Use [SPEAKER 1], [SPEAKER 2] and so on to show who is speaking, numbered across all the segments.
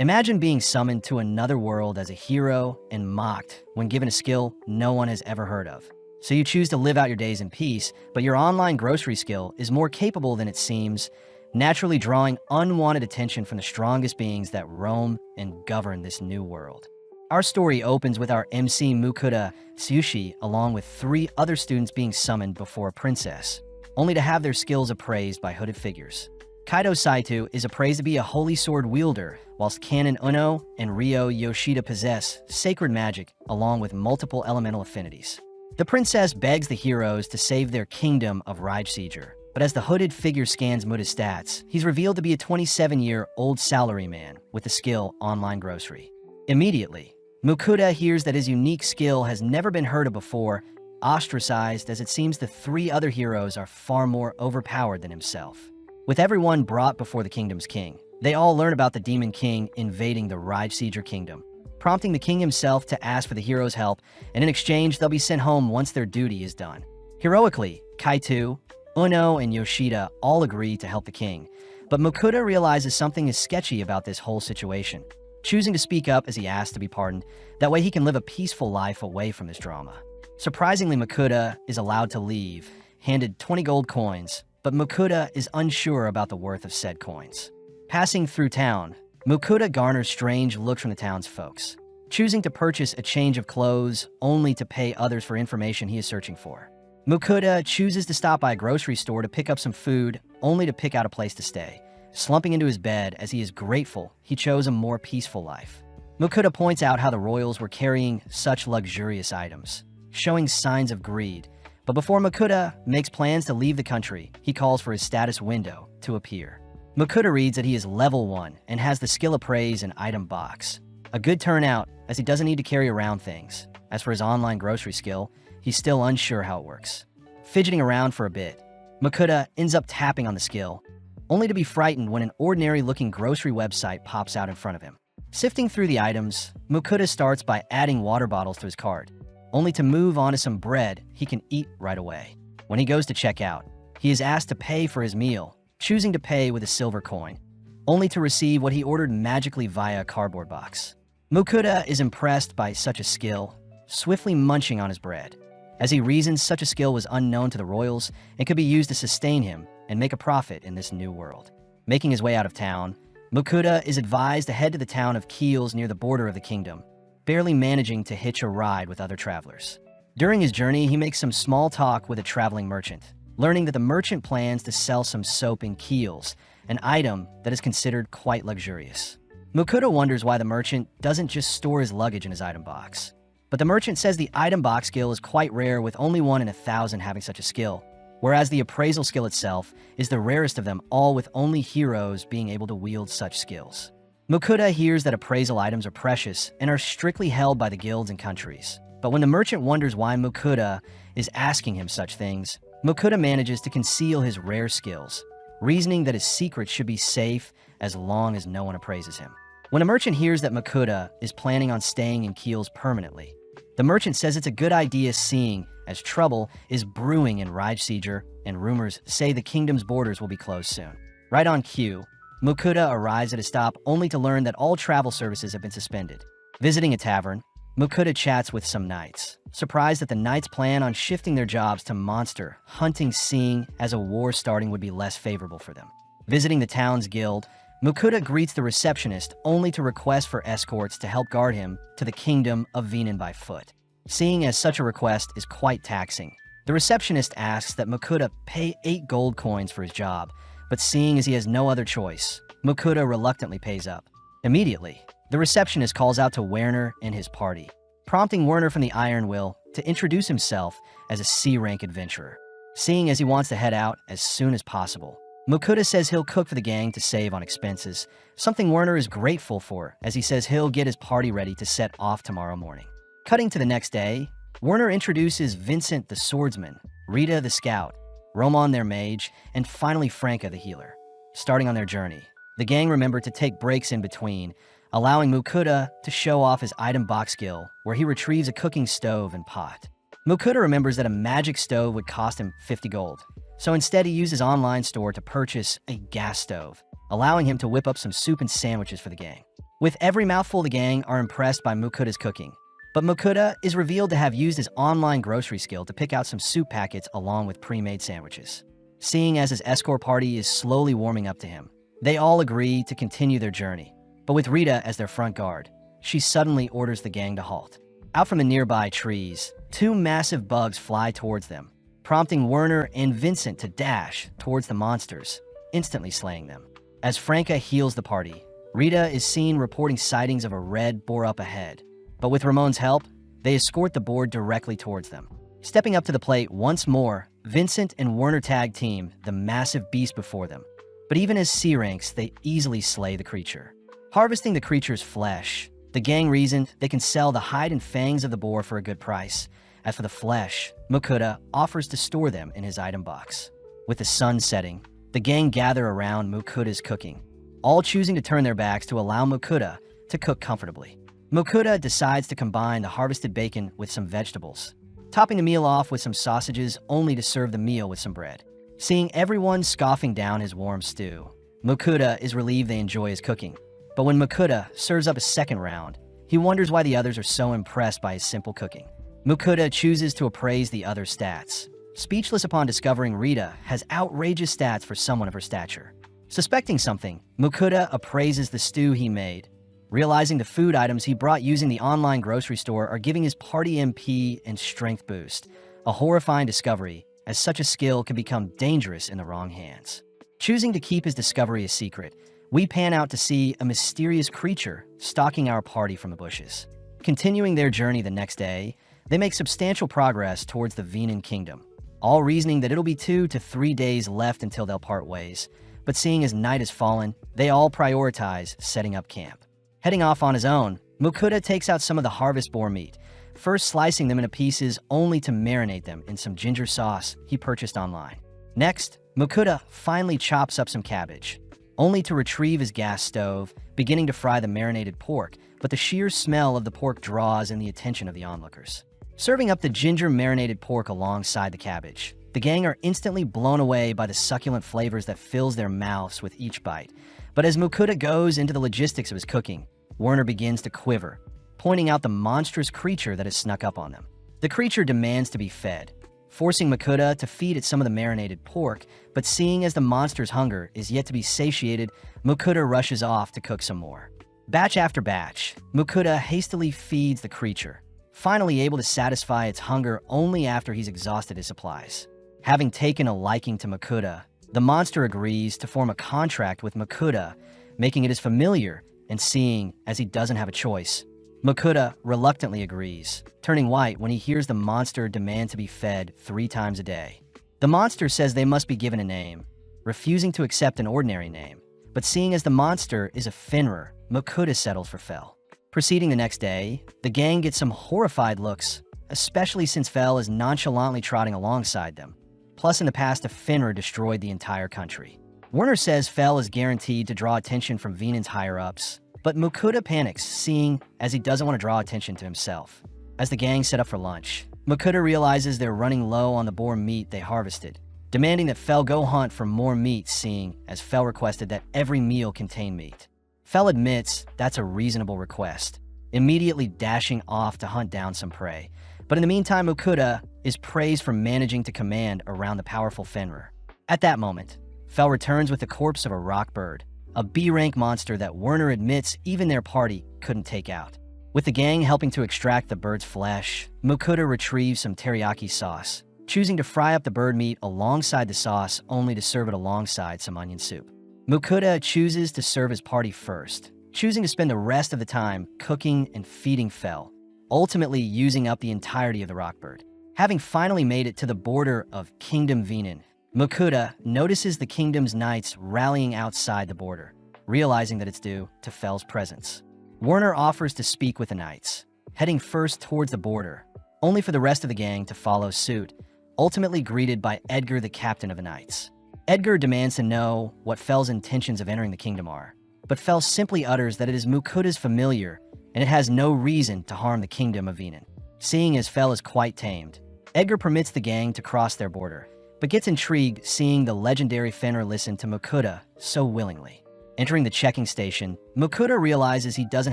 [SPEAKER 1] Imagine being summoned to another world as a hero and mocked when given a skill no one has ever heard of. So you choose to live out your days in peace, but your online grocery skill is more capable than it seems, naturally drawing unwanted attention from the strongest beings that roam and govern this new world. Our story opens with our MC Mukuda Tsushi along with 3 other students being summoned before a princess, only to have their skills appraised by hooded figures. Kaido Saito is appraised to be a holy sword wielder, whilst Kanon Uno and Ryo Yoshida possess sacred magic along with multiple elemental affinities. The princess begs the heroes to save their kingdom of Raijseeger, but as the hooded figure scans Muta's stats, he's revealed to be a 27-year-old salaryman with the skill Online Grocery. Immediately, Mukuda hears that his unique skill has never been heard of before, ostracized as it seems the 3 other heroes are far more overpowered than himself. With everyone brought before the kingdom's king, they all learn about the Demon King invading the Raijseeger kingdom, prompting the king himself to ask for the heroes' help, and in exchange they'll be sent home once their duty is done. Heroically, Kaito, Uno, and Yoshida all agree to help the king, but Mukuda realizes something is sketchy about this whole situation, choosing to speak up as he asks to be pardoned. That way he can live a peaceful life away from this drama. Surprisingly, Mukuda is allowed to leave, handed 20 gold coins, but Mukuda is unsure about the worth of said coins. Passing through town, Mukuda garners strange looks from the town's folks, choosing to purchase a change of clothes only to pay others for information he is searching for. Mukuda chooses to stop by a grocery store to pick up some food, only to pick out a place to stay, slumping into his bed as he is grateful he chose a more peaceful life. Mukuda points out how the royals were carrying such luxurious items, showing signs of greed. But before Mukuda makes plans to leave the country, he calls for his status window to appear. Mukuda reads that he is level 1 and has the skill appraised in item box. A good turnout, as he doesn't need to carry around things. As for his online grocery skill, he's still unsure how it works. Fidgeting around for a bit, Mukuda ends up tapping on the skill, only to be frightened when an ordinary-looking grocery website pops out in front of him. Sifting through the items, Mukuda starts by adding water bottles to his cart, only to move on to some bread he can eat right away. When he goes to check out, he is asked to pay for his meal, choosing to pay with a silver coin, only to receive what he ordered magically via a cardboard box. Mukuda is impressed by such a skill, swiftly munching on his bread. As he reasons such a skill was unknown to the royals and could be used to sustain him and make a profit in this new world. Making his way out of town, Mukuda is advised to head to the town of Keels near the border of the kingdom, barely managing to hitch a ride with other travelers. During his journey, he makes some small talk with a traveling merchant, learning that the merchant plans to sell some soap in Keels, an item that is considered quite luxurious. Mukuda wonders why the merchant doesn't just store his luggage in his item box. But the merchant says the item box skill is quite rare, with only 1 in 1,000 having such a skill, whereas the appraisal skill itself is the rarest of them all, with only heroes being able to wield such skills. Mukuda hears that appraisal items are precious and are strictly held by the guilds and countries. But when the merchant wonders why Mukuda is asking him such things, Mukuda manages to conceal his rare skills, reasoning that his secret should be safe as long as no one appraises him. When a merchant hears that Mukuda is planning on staying in Keels permanently, the merchant says it's a good idea, seeing as trouble is brewing in Raijseeger and rumors say the kingdom's borders will be closed soon. Right on cue, Mukuda arrives at a stop only to learn that all travel services have been suspended. Visiting a tavern, Mukuda chats with some knights, surprised that the knights plan on shifting their jobs to monster hunting, seeing as a war starting would be less favorable for them. Visiting the town's guild, Mukuda greets the receptionist only to request for escorts to help guard him to the kingdom of Venin by foot. Seeing as such a request is quite taxing, the receptionist asks that Mukuda pay 8 gold coins for his job, but seeing as he has no other choice, Mukuda reluctantly pays up. Immediately, the receptionist calls out to Werner and his party, prompting Werner from the Iron Will to introduce himself as a C-rank adventurer. Seeing as he wants to head out as soon as possible, Mukuda says he'll cook for the gang to save on expenses, something Werner is grateful for, as he says he'll get his party ready to set off tomorrow morning. Cutting to the next day, Werner introduces Vincent the swordsman, Rita the scout, Roman their mage, and finally Franca the healer. Starting on their journey, the gang remember to take breaks in between, allowing Mukuda to show off his item box skill, where he retrieves a cooking stove and pot. Mukuda remembers that a magic stove would cost him 50 gold, so instead he used his online store to purchase a gas stove, allowing him to whip up some soup and sandwiches for the gang. With every mouthful, the gang are impressed by Mukuta's cooking. But Mukuta is revealed to have used his online grocery skill to pick out some soup packets along with pre-made sandwiches. Seeing as his escort party is slowly warming up to him, they all agree to continue their journey. But with Rita as their front guard, she suddenly orders the gang to halt. Out from the nearby trees, two massive bugs fly towards them, prompting Werner and Vincent to dash towards the monsters, instantly slaying them. As Franca heals the party, Rita is seen reporting sightings of a red boar up ahead. But with Ramon's help, they escort the boar directly towards them. Stepping up to the plate once more, Vincent and Werner tag team the massive beast before them. But even as C ranks, they easily slay the creature. Harvesting the creature's flesh, the gang reasoned they can sell the hide and fangs of the boar for a good price. As for the flesh, Mukuta offers to store them in his item box. With the sun setting, the gang gather around Mukuta's cooking, all choosing to turn their backs to allow Mukuta to cook comfortably. Mukuta decides to combine the harvested bacon with some vegetables, topping the meal off with some sausages only to serve the meal with some bread. Seeing everyone scoffing down his warm stew, Mukuta is relieved they enjoy his cooking. But when Mukuta serves up a second round, he wonders why the others are so impressed by his simple cooking. Mukuta chooses to appraise the other's stats, speechless upon discovering Rita has outrageous stats for someone of her stature. Suspecting something, Mukuta appraises the stew he made, realizing the food items he brought using the online grocery store are giving his party MP and strength boost, a horrifying discovery, as such a skill can become dangerous in the wrong hands. Choosing to keep his discovery a secret, we pan out to see a mysterious creature stalking our party from the bushes. Continuing their journey the next day, they make substantial progress towards the Venan Kingdom, all reasoning that it'll be 2 to 3 days left until they'll part ways. But seeing as night has fallen, they all prioritize setting up camp. Heading off on his own, Mukuta takes out some of the harvest boar meat, first slicing them into pieces only to marinate them in some ginger sauce he purchased online. Next, Mukuta finally chops up some cabbage, only to retrieve his gas stove, beginning to fry the marinated pork, but the sheer smell of the pork draws in the attention of the onlookers. Serving up the ginger marinated pork alongside the cabbage, the gang are instantly blown away by the succulent flavors that fills their mouths with each bite. But as Mukuta goes into the logistics of his cooking, Werner begins to quiver, pointing out the monstrous creature that has snuck up on them. The creature demands to be fed, forcing Mukuta to feed it some of the marinated pork, but seeing as the monster's hunger is yet to be satiated, Mukuta rushes off to cook some more. Batch after batch, Mukuta hastily feeds the creature, finally able to satisfy its hunger only after he's exhausted his supplies. Having taken a liking to Mukuta, the monster agrees to form a contract with Mukuta, making it his familiar, and seeing as he doesn't have a choice, Mukuta reluctantly agrees, turning white when he hears the monster demand to be fed 3 times a day. The monster says they must be given a name, refusing to accept an ordinary name, but seeing as the monster is a Fenrir, Mukuta settles for Fel. Proceeding the next day, the gang gets some horrified looks, especially since Fel is nonchalantly trotting alongside them. Plus, in the past, a Fenrir destroyed the entire country. Werner says Fel is guaranteed to draw attention from Venan's higher-ups, but Mukuta panics, seeing as he doesn't want to draw attention to himself. As the gang set up for lunch, Mukuta realizes they're running low on the boar meat they harvested, demanding that Fel go hunt for more meat, seeing as Fel requested that every meal contain meat. Fel admits that's a reasonable request, immediately dashing off to hunt down some prey. But in the meantime, Mukuta is praised for managing to command around the powerful Fenrir. At that moment, Fel returns with the corpse of a rock bird, a B-rank monster that Werner admits even their party couldn't take out. With the gang helping to extract the bird's flesh, Mukuta retrieves some teriyaki sauce, choosing to fry up the bird meat alongside the sauce only to serve it alongside some onion soup. Mukuta chooses to serve his party first, choosing to spend the rest of the time cooking and feeding Fel, ultimately using up the entirety of the rock bird. Having finally made it to the border of Kingdom Venan, Mukuta notices the kingdom's knights rallying outside the border, realizing that it's due to Fel's presence. Werner offers to speak with the knights, heading first towards the border, only for the rest of the gang to follow suit, ultimately greeted by Edgar, the captain of the knights. Edgar demands to know what Fel's intentions of entering the kingdom are, but Fel simply utters that it is Mukuta's familiar and it has no reason to harm the kingdom of Venan. Seeing as Fel is quite tamed, Edgar permits the gang to cross their border, but gets intrigued seeing the legendary Fenrir listen to Mukuta so willingly. Entering the checking station, Makuta realizes he doesn't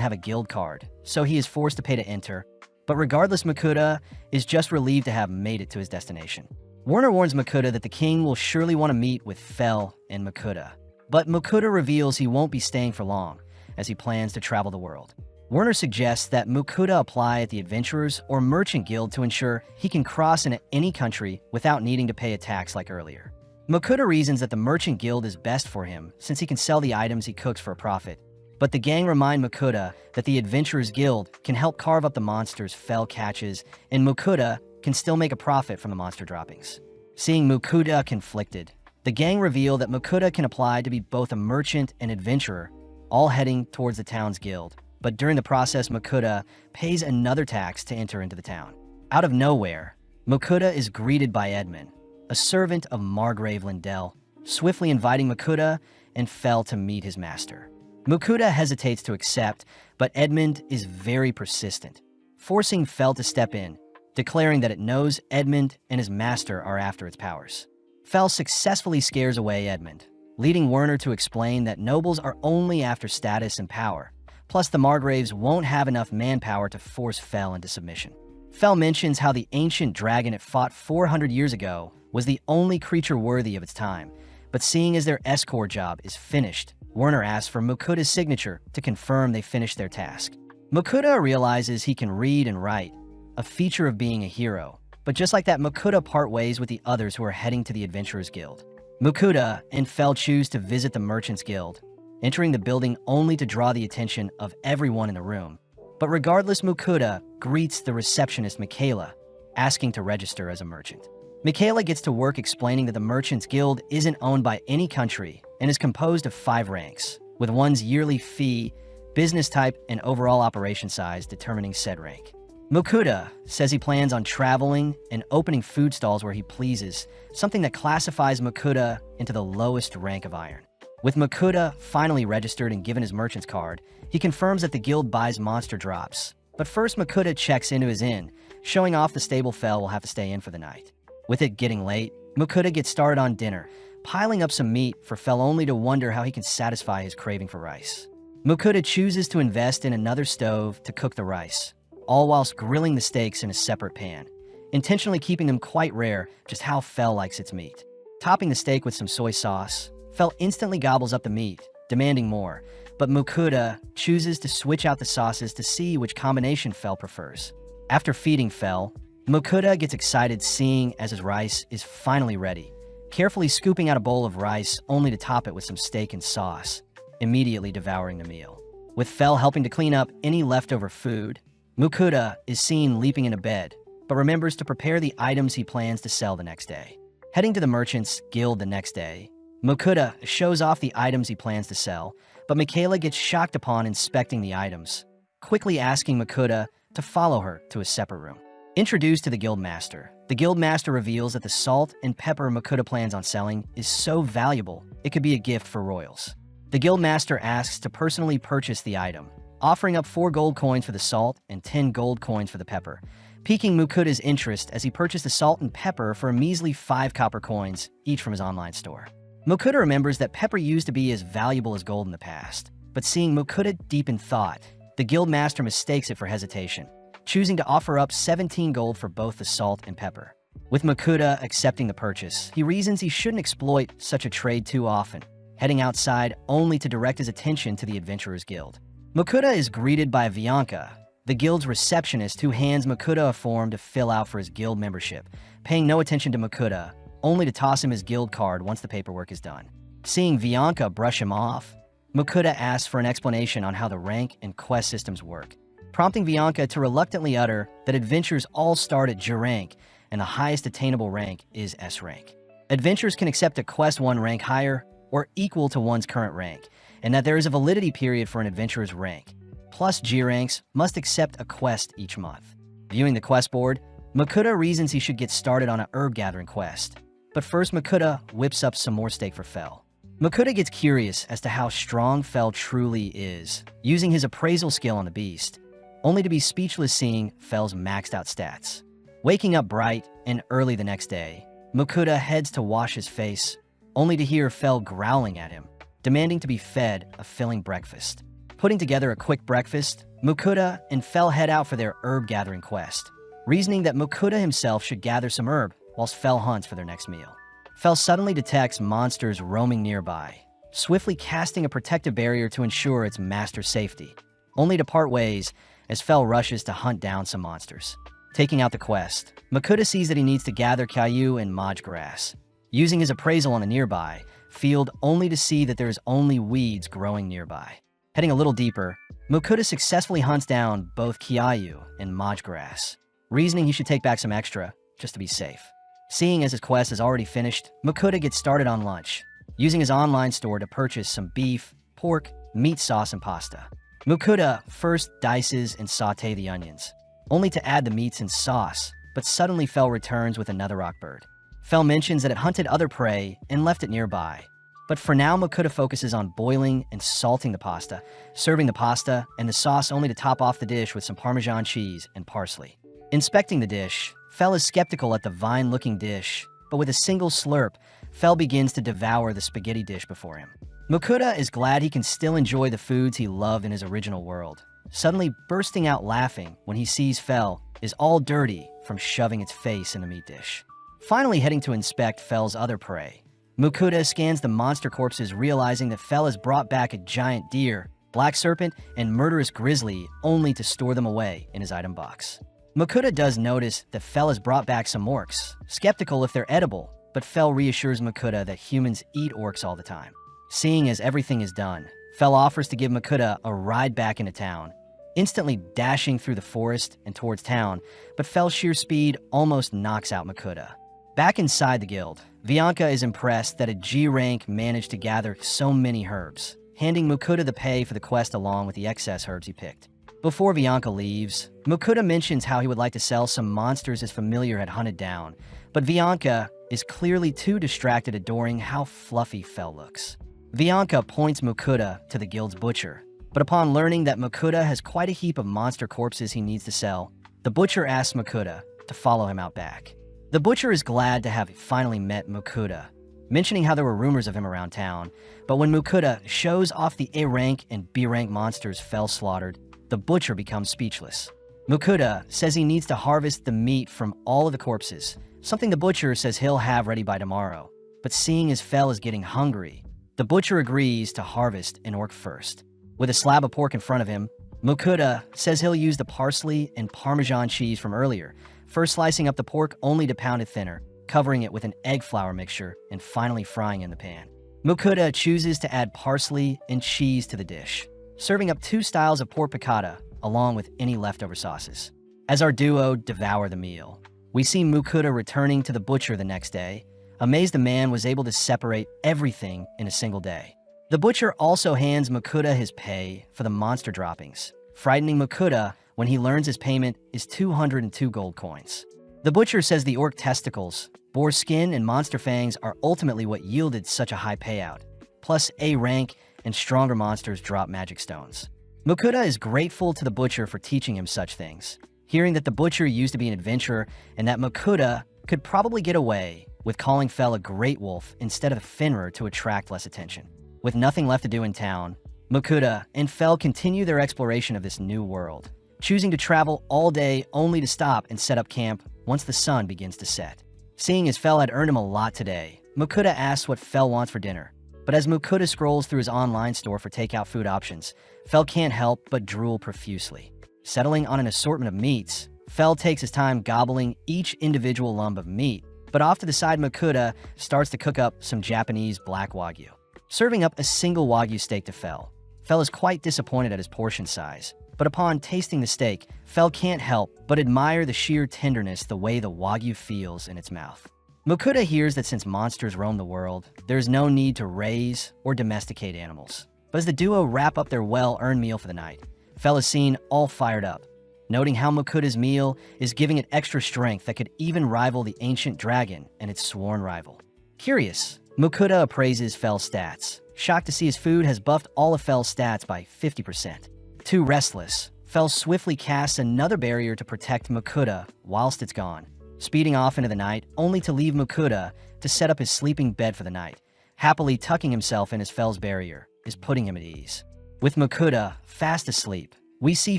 [SPEAKER 1] have a guild card, so he is forced to pay to enter. But regardless, Makuta is just relieved to have made it to his destination. Werner warns Makuta that the king will surely want to meet with Fel and Makuta. But Makuta reveals he won't be staying for long, as he plans to travel the world. Werner suggests that Makuta apply at the Adventurers or Merchant Guild to ensure he can cross into any country without needing to pay a tax like earlier. Makuta reasons that the Merchant Guild is best for him since he can sell the items he cooks for a profit. But the gang remind Makuta that the Adventurers Guild can help carve up the monsters Fel catches, and Makuta can still make a profit from the monster droppings. Seeing Makuta conflicted, the gang reveal that Makuta can apply to be both a merchant and adventurer, all heading towards the town's guild. But during the process, Makuta pays another tax to enter into the town. Out of nowhere, Makuta is greeted by Edmund, a servant of Margrave Lindell, swiftly inviting Makuta and Fel to meet his master. Makuta hesitates to accept, but Edmund is very persistent, forcing Fel to step in, declaring that it knows Edmund and his master are after its powers. Fel successfully scares away Edmund, leading Werner to explain that nobles are only after status and power, plus the Margraves won't have enough manpower to force Fel into submission. Fel mentions how the ancient dragon it fought 400 years ago was the only creature worthy of its time, but seeing as their escort job is finished, Werner asks for Makuta's signature to confirm they finished their task. Makuta realizes he can read and write, a feature of being a hero, but just like that, Makuta part ways with the others who are heading to the Adventurers Guild. Makuta and Fel choose to visit the Merchants Guild, entering the building only to draw the attention of everyone in the room. But regardless, Makuta greets the receptionist Michaela, asking to register as a merchant. Michaela gets to work explaining that the Merchants Guild isn't owned by any country and is composed of 5 ranks, with one's yearly fee, business type, and overall operation size determining said rank. Makuta says he plans on traveling and opening food stalls where he pleases, something that classifies Makuta into the lowest rank of iron. With Makuta finally registered and given his merchant's card, he confirms that the guild buys monster drops. But first, Makuta checks into his inn, showing off the stable Fel will have to stay in for the night. With it getting late, Makuta gets started on dinner, piling up some meat for Fel only to wonder how he can satisfy his craving for rice. Makuta chooses to invest in another stove to cook the rice, all whilst grilling the steaks in a separate pan, intentionally keeping them quite rare, just how Fel likes its meat. Topping the steak with some soy sauce, Fel instantly gobbles up the meat, demanding more, but Makuta chooses to switch out the sauces to see which combination Fel prefers. After feeding Fel, Makuta gets excited seeing as his rice is finally ready, carefully scooping out a bowl of rice only to top it with some steak and sauce, immediately devouring the meal. With Fel helping to clean up any leftover food, Makuta is seen leaping into bed, but remembers to prepare the items he plans to sell the next day. Heading to the Merchants Guild the next day, Makuta shows off the items he plans to sell, but Michaela gets shocked upon inspecting the items, quickly asking Makuta to follow her to a separate room. Introduced to the Guildmaster, the Guildmaster reveals that the salt and pepper Makuta plans on selling is so valuable it could be a gift for royals. The Guildmaster asks to personally purchase the item, offering up 4 gold coins for the salt and 10 gold coins for the pepper, piquing Makuta's interest as he purchased the salt and pepper for a measly 5 copper coins, each from his online store. Makuta remembers that pepper used to be as valuable as gold in the past, but seeing Makuta deep in thought, the Guildmaster mistakes it for hesitation, choosing to offer up 17 gold for both the salt and pepper. With Makuta accepting the purchase, he reasons he shouldn't exploit such a trade too often, heading outside only to direct his attention to the Adventurers Guild. Makuta is greeted by Bianca, the guild's receptionist, who hands Makuta a form to fill out for his guild membership, paying no attention to Makuta, only to toss him his guild card once the paperwork is done. Seeing Bianca brush him off, Makuta asks for an explanation on how the rank and quest systems work, prompting Bianca to reluctantly utter that adventures all start at G rank and the highest attainable rank is S rank. Adventurers can accept a quest 1 rank higher or equal to one's current rank, and that there is a validity period for an adventurer's rank. Plus, G ranks must accept a quest each month. Viewing the quest board, Makuta reasons he should get started on a herb gathering quest. But first, Makuta whips up some more steak for Fel. Makuta gets curious as to how strong Fel truly is, using his appraisal skill on the beast, only to be speechless seeing Fel's maxed out stats. Waking up bright and early the next day, Makuta heads to wash his face, only to hear Fel growling at him, demanding to be fed a filling breakfast. Putting together a quick breakfast, Mukuta and Fel head out for their herb-gathering quest, reasoning that Mukuta himself should gather some herb whilst Fel hunts for their next meal. Fel suddenly detects monsters roaming nearby, swiftly casting a protective barrier to ensure its master's safety, only to part ways as Fel rushes to hunt down some monsters. Taking out the quest, Mukuta sees that he needs to gather Caillou and Maj grass, using his appraisal on the nearby field only to see that there's only weeds growing nearby. Heading a little deeper, Mukuta successfully hunts down both Caillou and Maj grass, reasoning he should take back some extra just to be safe. Seeing as his quest is already finished, Mukuta gets started on lunch, using his online store to purchase some beef, pork, meat sauce, and pasta. Mukuta first dices and sauté the onions, only to add the meats and sauce, but suddenly Fel returns with another rock bird. Fel mentions that it hunted other prey and left it nearby, but for now Mukuta focuses on boiling and salting the pasta, serving the pasta and the sauce only to top off the dish with some Parmesan cheese and parsley. Inspecting the dish, Fel is skeptical at the vine-looking dish, but with a single slurp, Fel begins to devour the spaghetti dish before him. Mukuta is glad he can still enjoy the foods he loved in his original world, suddenly bursting out laughing when he sees Fel is all dirty from shoving its face in the meat dish. Finally heading to inspect Fel's other prey, Mukuta scans the monster corpses, realizing that Fel has brought back a giant deer, black serpent, and murderous grizzly only to store them away in his item box. Mukuta does notice that Fel has brought back some orcs, skeptical if they're edible, but Fel reassures Mukuta that humans eat orcs all the time. Seeing as everything is done, Fel offers to give Mukuta a ride back into town, instantly dashing through the forest and towards town, but Fel's sheer speed almost knocks out Mukuta. Back inside the guild, Bianca is impressed that a G rank managed to gather so many herbs, handing Mukuta the pay for the quest along with the excess herbs he picked. Before Bianca leaves, Mukuta mentions how he would like to sell some monsters his familiar had hunted down, but Bianca is clearly too distracted adoring how fluffy Fel looks. Bianca points Mukuta to the guild's butcher, but upon learning that Mukuta has quite a heap of monster corpses he needs to sell, the butcher asks Mukuta to follow him out back. The butcher is glad to have finally met Mukuta, mentioning how there were rumors of him around town, but when Mukuta shows off the A rank and B rank monsters Fel slaughtered, the butcher becomes speechless. Mukuta says he needs to harvest the meat from all of the corpses, something the butcher says he'll have ready by tomorrow. But seeing as Fel is getting hungry, the butcher agrees to harvest an orc first. With a slab of pork in front of him, Mukuta says he'll use the parsley and Parmesan cheese from earlier, first slicing up the pork only to pound it thinner, covering it with an egg flour mixture, and finally frying in the pan. Mukuta chooses to add parsley and cheese to the dish, serving up 2 styles of pork piccata along with any leftover sauces. As our duo devour the meal, we see Mukuta returning to the butcher the next day, amazed the man was able to separate everything in a single day. The butcher also hands Mukuta his pay for the monster droppings, frightening Mukuta when he learns his payment is 202 gold coins. The butcher says the orc testicles, boar skin, and monster fangs are ultimately what yielded such a high payout, plus A rank and stronger monsters drop magic stones. Mukuta is grateful to the butcher for teaching him such things, hearing that the butcher used to be an adventurer and that Mukuta could probably get away with calling Fel a great wolf instead of a Fenrir to attract less attention. With nothing left to do in town, Mukuta and Fel continue their exploration of this new world, choosing to travel all day only to stop and set up camp once the sun begins to set. Seeing as Fel had earned him a lot today, Mukuta asks what Fel wants for dinner. But as Mukuta scrolls through his online store for takeout food options, Fel can't help but drool profusely. Settling on an assortment of meats, Fel takes his time gobbling each individual lump of meat, but off to the side Mukuta starts to cook up some Japanese black wagyu. Serving up a single wagyu steak to Fel. Fel is quite disappointed at his portion size, but upon tasting the steak, Fel can't help but admire the sheer tenderness the way the wagyu feels in its mouth. Mukuta hears that since monsters roam the world, there is no need to raise or domesticate animals. But as the duo wrap up their well-earned meal for the night, Fel is seen all fired up, noting how Mukuta's meal is giving it extra strength that could even rival the ancient dragon and its sworn rival. Curious, Mukuta appraises Fel's stats, shocked to see his food has buffed all of Fel's stats by 50%. Too restless, Fel swiftly casts another barrier to protect Mukuta whilst it's gone, speeding off into the night only to leave Mukuta to set up his sleeping bed for the night, happily tucking himself in as Fel's barrier is putting him at ease. With Mukuda fast asleep, we see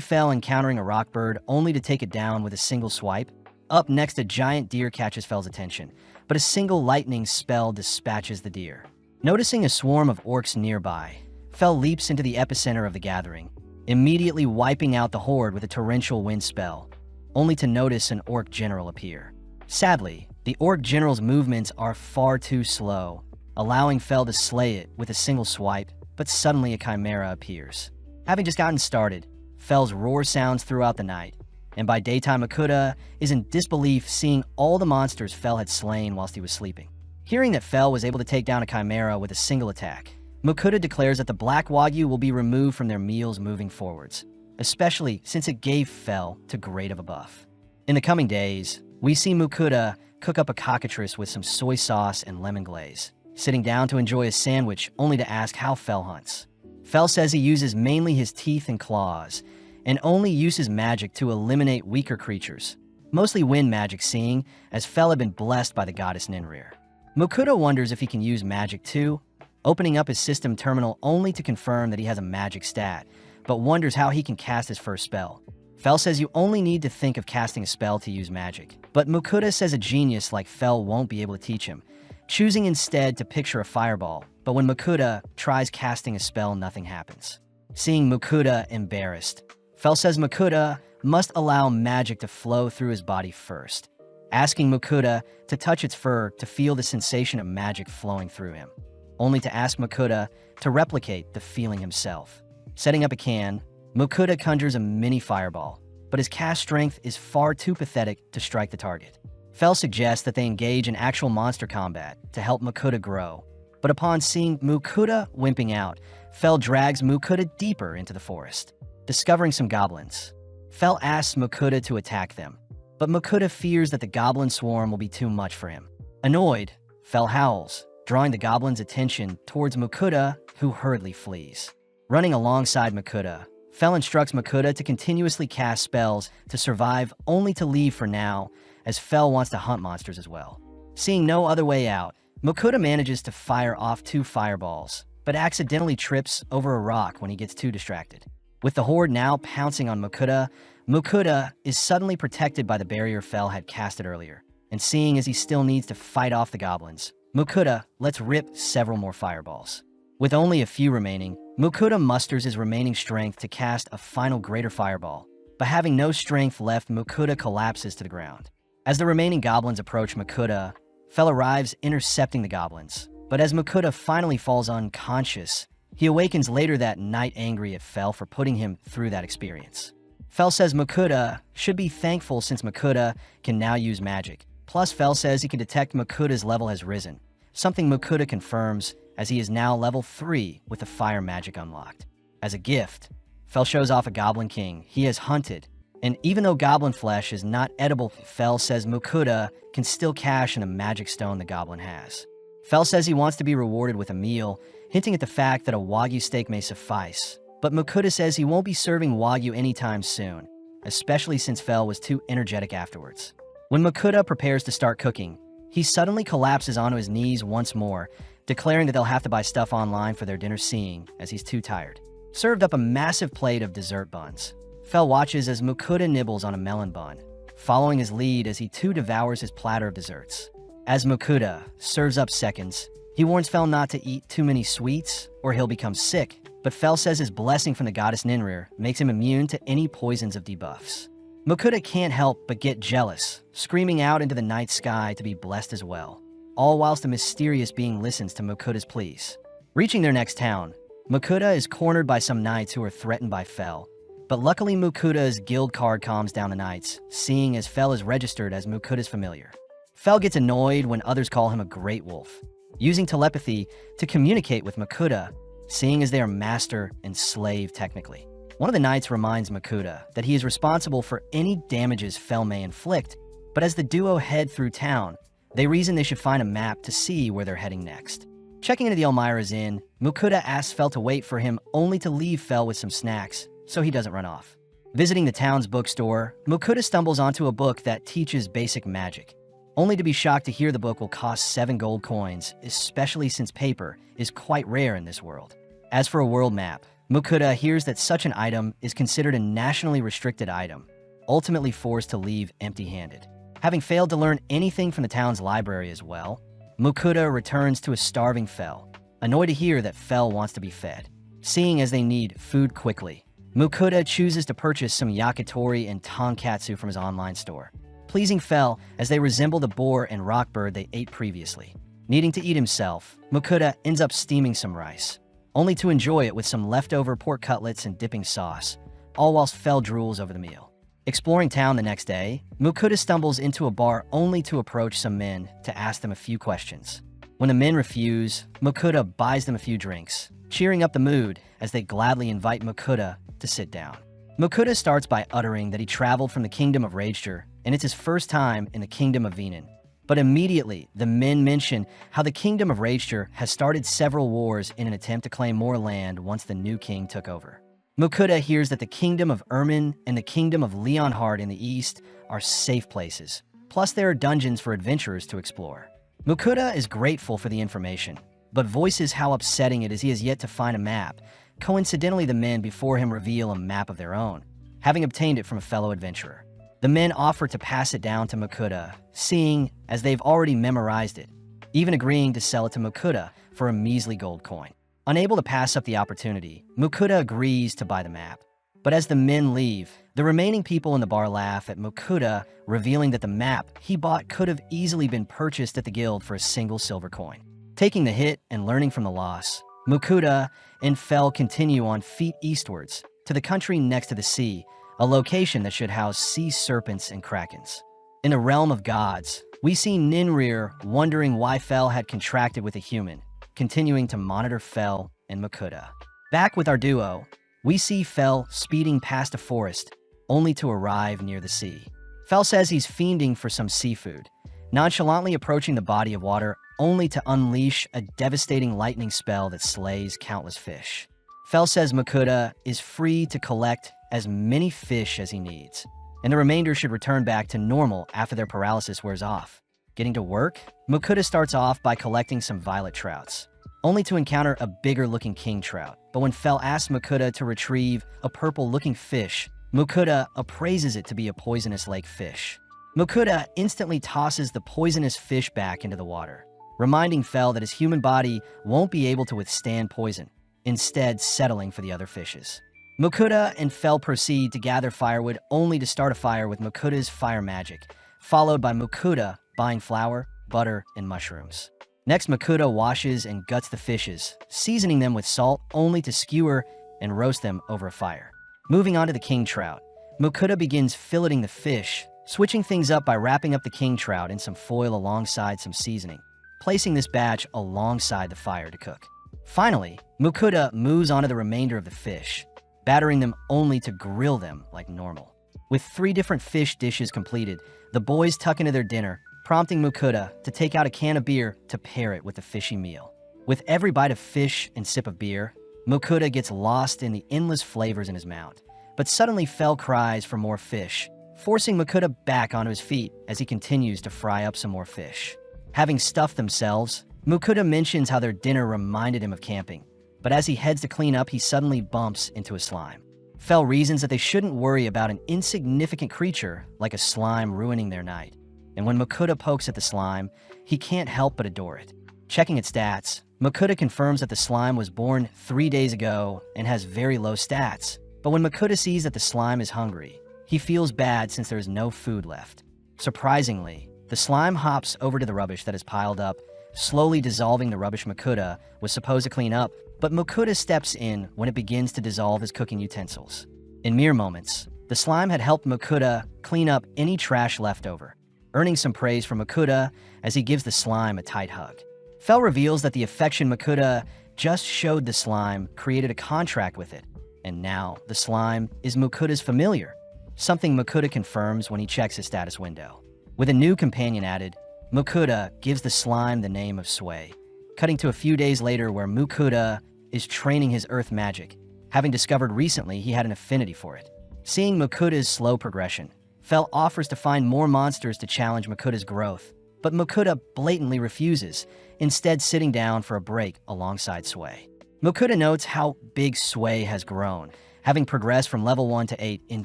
[SPEAKER 1] Fel encountering a rock bird only to take it down with a single swipe. Up next, a giant deer catches Fel's attention, but a single lightning spell dispatches the deer. Noticing a swarm of orcs nearby, Fel leaps into the epicenter of the gathering, immediately wiping out the horde with a torrential wind spell, only to notice an orc general appear. Sadly, the orc general's movements are far too slow, allowing Fel to slay it with a single swipe, but suddenly a chimera appears. Having just gotten started, Fel's roar sounds throughout the night, and by daytime Mukuda is in disbelief seeing all the monsters Fel had slain whilst he was sleeping. Hearing that Fel was able to take down a chimera with a single attack, Mukuda declares that the Black Wagyu will be removed from their meals moving forwards, especially since it gave Fel too great of a buff. In the coming days, we see Mukuda cook up a cockatrice with some soy sauce and lemon glaze, sitting down to enjoy a sandwich only to ask how Fel hunts. Fel says he uses mainly his teeth and claws, and only uses magic to eliminate weaker creatures, mostly wind magic, seeing as Fel had been blessed by the goddess Ninrir. Mukuda wonders if he can use magic too, opening up his system terminal only to confirm that he has a magic stat, but wonders how he can cast his first spell. Fel says you only need to think of casting a spell to use magic, but Mukuda says a genius like Fel won't be able to teach him, choosing instead to picture a fireball, but when Mukuda tries casting a spell, nothing happens. Seeing Mukuda embarrassed, Fel says Mukuda must allow magic to flow through his body first, asking Mukuda to touch its fur to feel the sensation of magic flowing through him, only to ask Mukuda to replicate the feeling himself. Setting up a can, Mukuda conjures a mini fireball, but his cast strength is far too pathetic to strike the target. Fel suggests that they engage in actual monster combat to help Mukuda grow, but upon seeing Mukuda wimping out, Fel drags Mukuda deeper into the forest. Discovering some goblins, Fel asks Mukuda to attack them, but Mukuda fears that the goblin swarm will be too much for him. Annoyed, Fel howls, drawing the goblin's attention towards Mukuda, who hurriedly flees. Running alongside Mukuda, Fel instructs Mukuda to continuously cast spells to survive, only to leave for now, as Fel wants to hunt monsters as well. Seeing no other way out, Mukuda manages to fire off 2 fireballs, but accidentally trips over a rock when he gets too distracted. With the horde now pouncing on Mukuda, Mukuda is suddenly protected by the barrier Fel had casted earlier, and seeing as he still needs to fight off the goblins, Mukuda lets rip several more fireballs. With only a few remaining, Mukuda musters his remaining strength to cast a final greater fireball, but having no strength left, Mukuda collapses to the ground. As the remaining goblins approach Mukuda, Fel arrives intercepting the goblins, but as Mukuda finally falls unconscious, he awakens later that night angry at Fel for putting him through that experience. Fel says Mukuda should be thankful since Mukuda can now use magic. Plus, Fel says he can detect Mukuda's level has risen, something Mukuda confirms as he is now level 3 with the fire magic unlocked. As a gift, Fel shows off a Goblin King he has hunted, and even though goblin flesh is not edible, Fel says Mukuda can still cash in a magic stone the goblin has. Fel says he wants to be rewarded with a meal, hinting at the fact that a Wagyu steak may suffice, but Mukuda says he won't be serving Wagyu anytime soon, especially since Fel was too energetic afterwards. When Mukuda prepares to start cooking, he suddenly collapses onto his knees once more, declaring that they'll have to buy stuff online for their dinner, seeing as he's too tired. Served up a massive plate of dessert buns. Fel watches as Mukuda nibbles on a melon bun, following his lead as he too devours his platter of desserts. As Mukuda serves up seconds, he warns Fel not to eat too many sweets or he'll become sick, but Fel says his blessing from the goddess Ninrir makes him immune to any poisons of debuffs. Mukuda can't help but get jealous, screaming out into the night sky to be blessed as well, all whilst a mysterious being listens to Mukuda's pleas. Reaching their next town, Mukuda is cornered by some knights who are threatened by Fel, but luckily Mukuda's guild card calms down the knights, seeing as Fel is registered as Mukuda's familiar. Fel gets annoyed when others call him a great wolf, using telepathy to communicate with Mukuda, seeing as they are master and slave technically. One of the knights reminds Mukuda that he is responsible for any damages Fel may inflict, but as the duo head through town, they reason they should find a map to see where they're heading next. Checking into the Elmira's Inn, Mukuda asks Fel to wait for him only to leave Fel with some snacks, so he doesn't run off. Visiting the town's bookstore, Mukuda stumbles onto a book that teaches basic magic. only to be shocked to hear the book will cost 7 gold coins, especially since paper is quite rare in this world. As for a world map, Mukuda hears that such an item is considered a nationally restricted item, ultimately forced to leave empty-handed. Having failed to learn anything from the town's library as well, Mukuda returns to a starving Fel, annoyed to hear that Fel wants to be fed. Seeing as they need food quickly, Mukuda chooses to purchase some yakitori and tonkatsu from his online store, pleasing Fel as they resemble the boar and rockbird they ate previously. Needing to eat himself, Mukuda ends up steaming some rice, only to enjoy it with some leftover pork cutlets and dipping sauce, all whilst Fel drools over the meal. Exploring town the next day, Mukuda stumbles into a bar only to approach some men to ask them a few questions. When the men refuse, Mukuda buys them a few drinks, cheering up the mood as they gladly invite Mukuda to sit down. Mukuda starts by uttering that he traveled from the kingdom of Rager and it's his first time in the kingdom of Venin. But immediately, the men mention how the kingdom of Rager has started several wars in an attempt to claim more land once the new king took over. Mukuda hears that the kingdom of Ermin and the kingdom of Leonhard in the east are safe places, plus there are dungeons for adventurers to explore. Mukuda is grateful for the information, but voices how upsetting it is he has yet to find a map. Coincidentally, the men before him reveal a map of their own, having obtained it from a fellow adventurer. The men offer to pass it down to Mukuda, seeing as they've already memorized it, even agreeing to sell it to Mukuda for a measly gold coin. Unable to pass up the opportunity, Mukuda agrees to buy the map. But as the men leave, the remaining people in the bar laugh at Mukuda, revealing that the map he bought could have easily been purchased at the guild for a single silver coin. Taking the hit and learning from the loss, Mukuda and Fel continue on feet eastwards to the country next to the sea, a location that should house sea serpents and krakens. In the realm of gods, we see Ninrir wondering why Fel had contracted with a human, continuing to monitor Fel and Mukuda. Back with our duo, we see Fel speeding past a forest, only to arrive near the sea. Fel says he's fiending for some seafood, nonchalantly approaching the body of water only to unleash a devastating lightning spell that slays countless fish. Fel says Mukuda is free to collect as many fish as he needs, and the remainder should return back to normal after their paralysis wears off. Getting to work, Mukuda starts off by collecting some violet trouts, only to encounter a bigger-looking king trout. But when Fel asks Mukuda to retrieve a purple-looking fish, Mukuda appraises it to be a poisonous lake fish. Mukuda instantly tosses the poisonous fish back into the water, reminding Fel that his human body won't be able to withstand poison, instead settling for the other fishes. Mukuda and Fel proceed to gather firewood only to start a fire with Mukuda's fire magic, followed by Mukuda buying flour, butter, and mushrooms. Next, Mukuda washes and guts the fishes, seasoning them with salt only to skewer and roast them over a fire. Moving on to the king trout, Mukuda begins filleting the fish, switching things up by wrapping up the king trout in some foil alongside some seasoning, placing this batch alongside the fire to cook. Finally, Mukuda moves on to the remainder of the fish, battering them only to grill them like normal. With 3 different fish dishes completed, the boys tuck into their dinner, prompting Mukuda to take out a can of beer to pair it with the fishy meal. With every bite of fish and sip of beer, Mukuda gets lost in the endless flavors in his mouth. But suddenly Fel cries for more fish, forcing Mukuda back onto his feet as he continues to fry up some more fish. Having stuffed themselves, Mukuda mentions how their dinner reminded him of camping, but as he heads to clean up, he suddenly bumps into a slime. Fel reasons that they shouldn't worry about an insignificant creature like a slime ruining their night. And when Mukuda pokes at the slime, he can't help but adore it. Checking its stats, Mukuda confirms that the slime was born 3 days ago and has very low stats. But when Mukuda sees that the slime is hungry, he feels bad since there is no food left. Surprisingly, the slime hops over to the rubbish that is piled up, slowly dissolving the rubbish Mukuda was supposed to clean up, but Mukuda steps in when it begins to dissolve his cooking utensils. In mere moments, the slime had helped Mukuda clean up any trash left over, earning some praise from Mukuda as he gives the slime a tight hug. Fel reveals that the affection Mukuda just showed the slime created a contract with it, and now the slime is Mukuda's familiar, something Mukuda confirms when he checks his status window. With a new companion added, Mukuda gives the slime the name of Sway, cutting to a few days later where Mukuda is training his earth magic, having discovered recently he had an affinity for it. Seeing Mukuda's slow progression, Fel offers to find more monsters to challenge Mukuda's growth, but Mokuda blatantly refuses, instead sitting down for a break alongside Sway. Mokuda notes how big Sway has grown, having progressed from level 1 to 8 in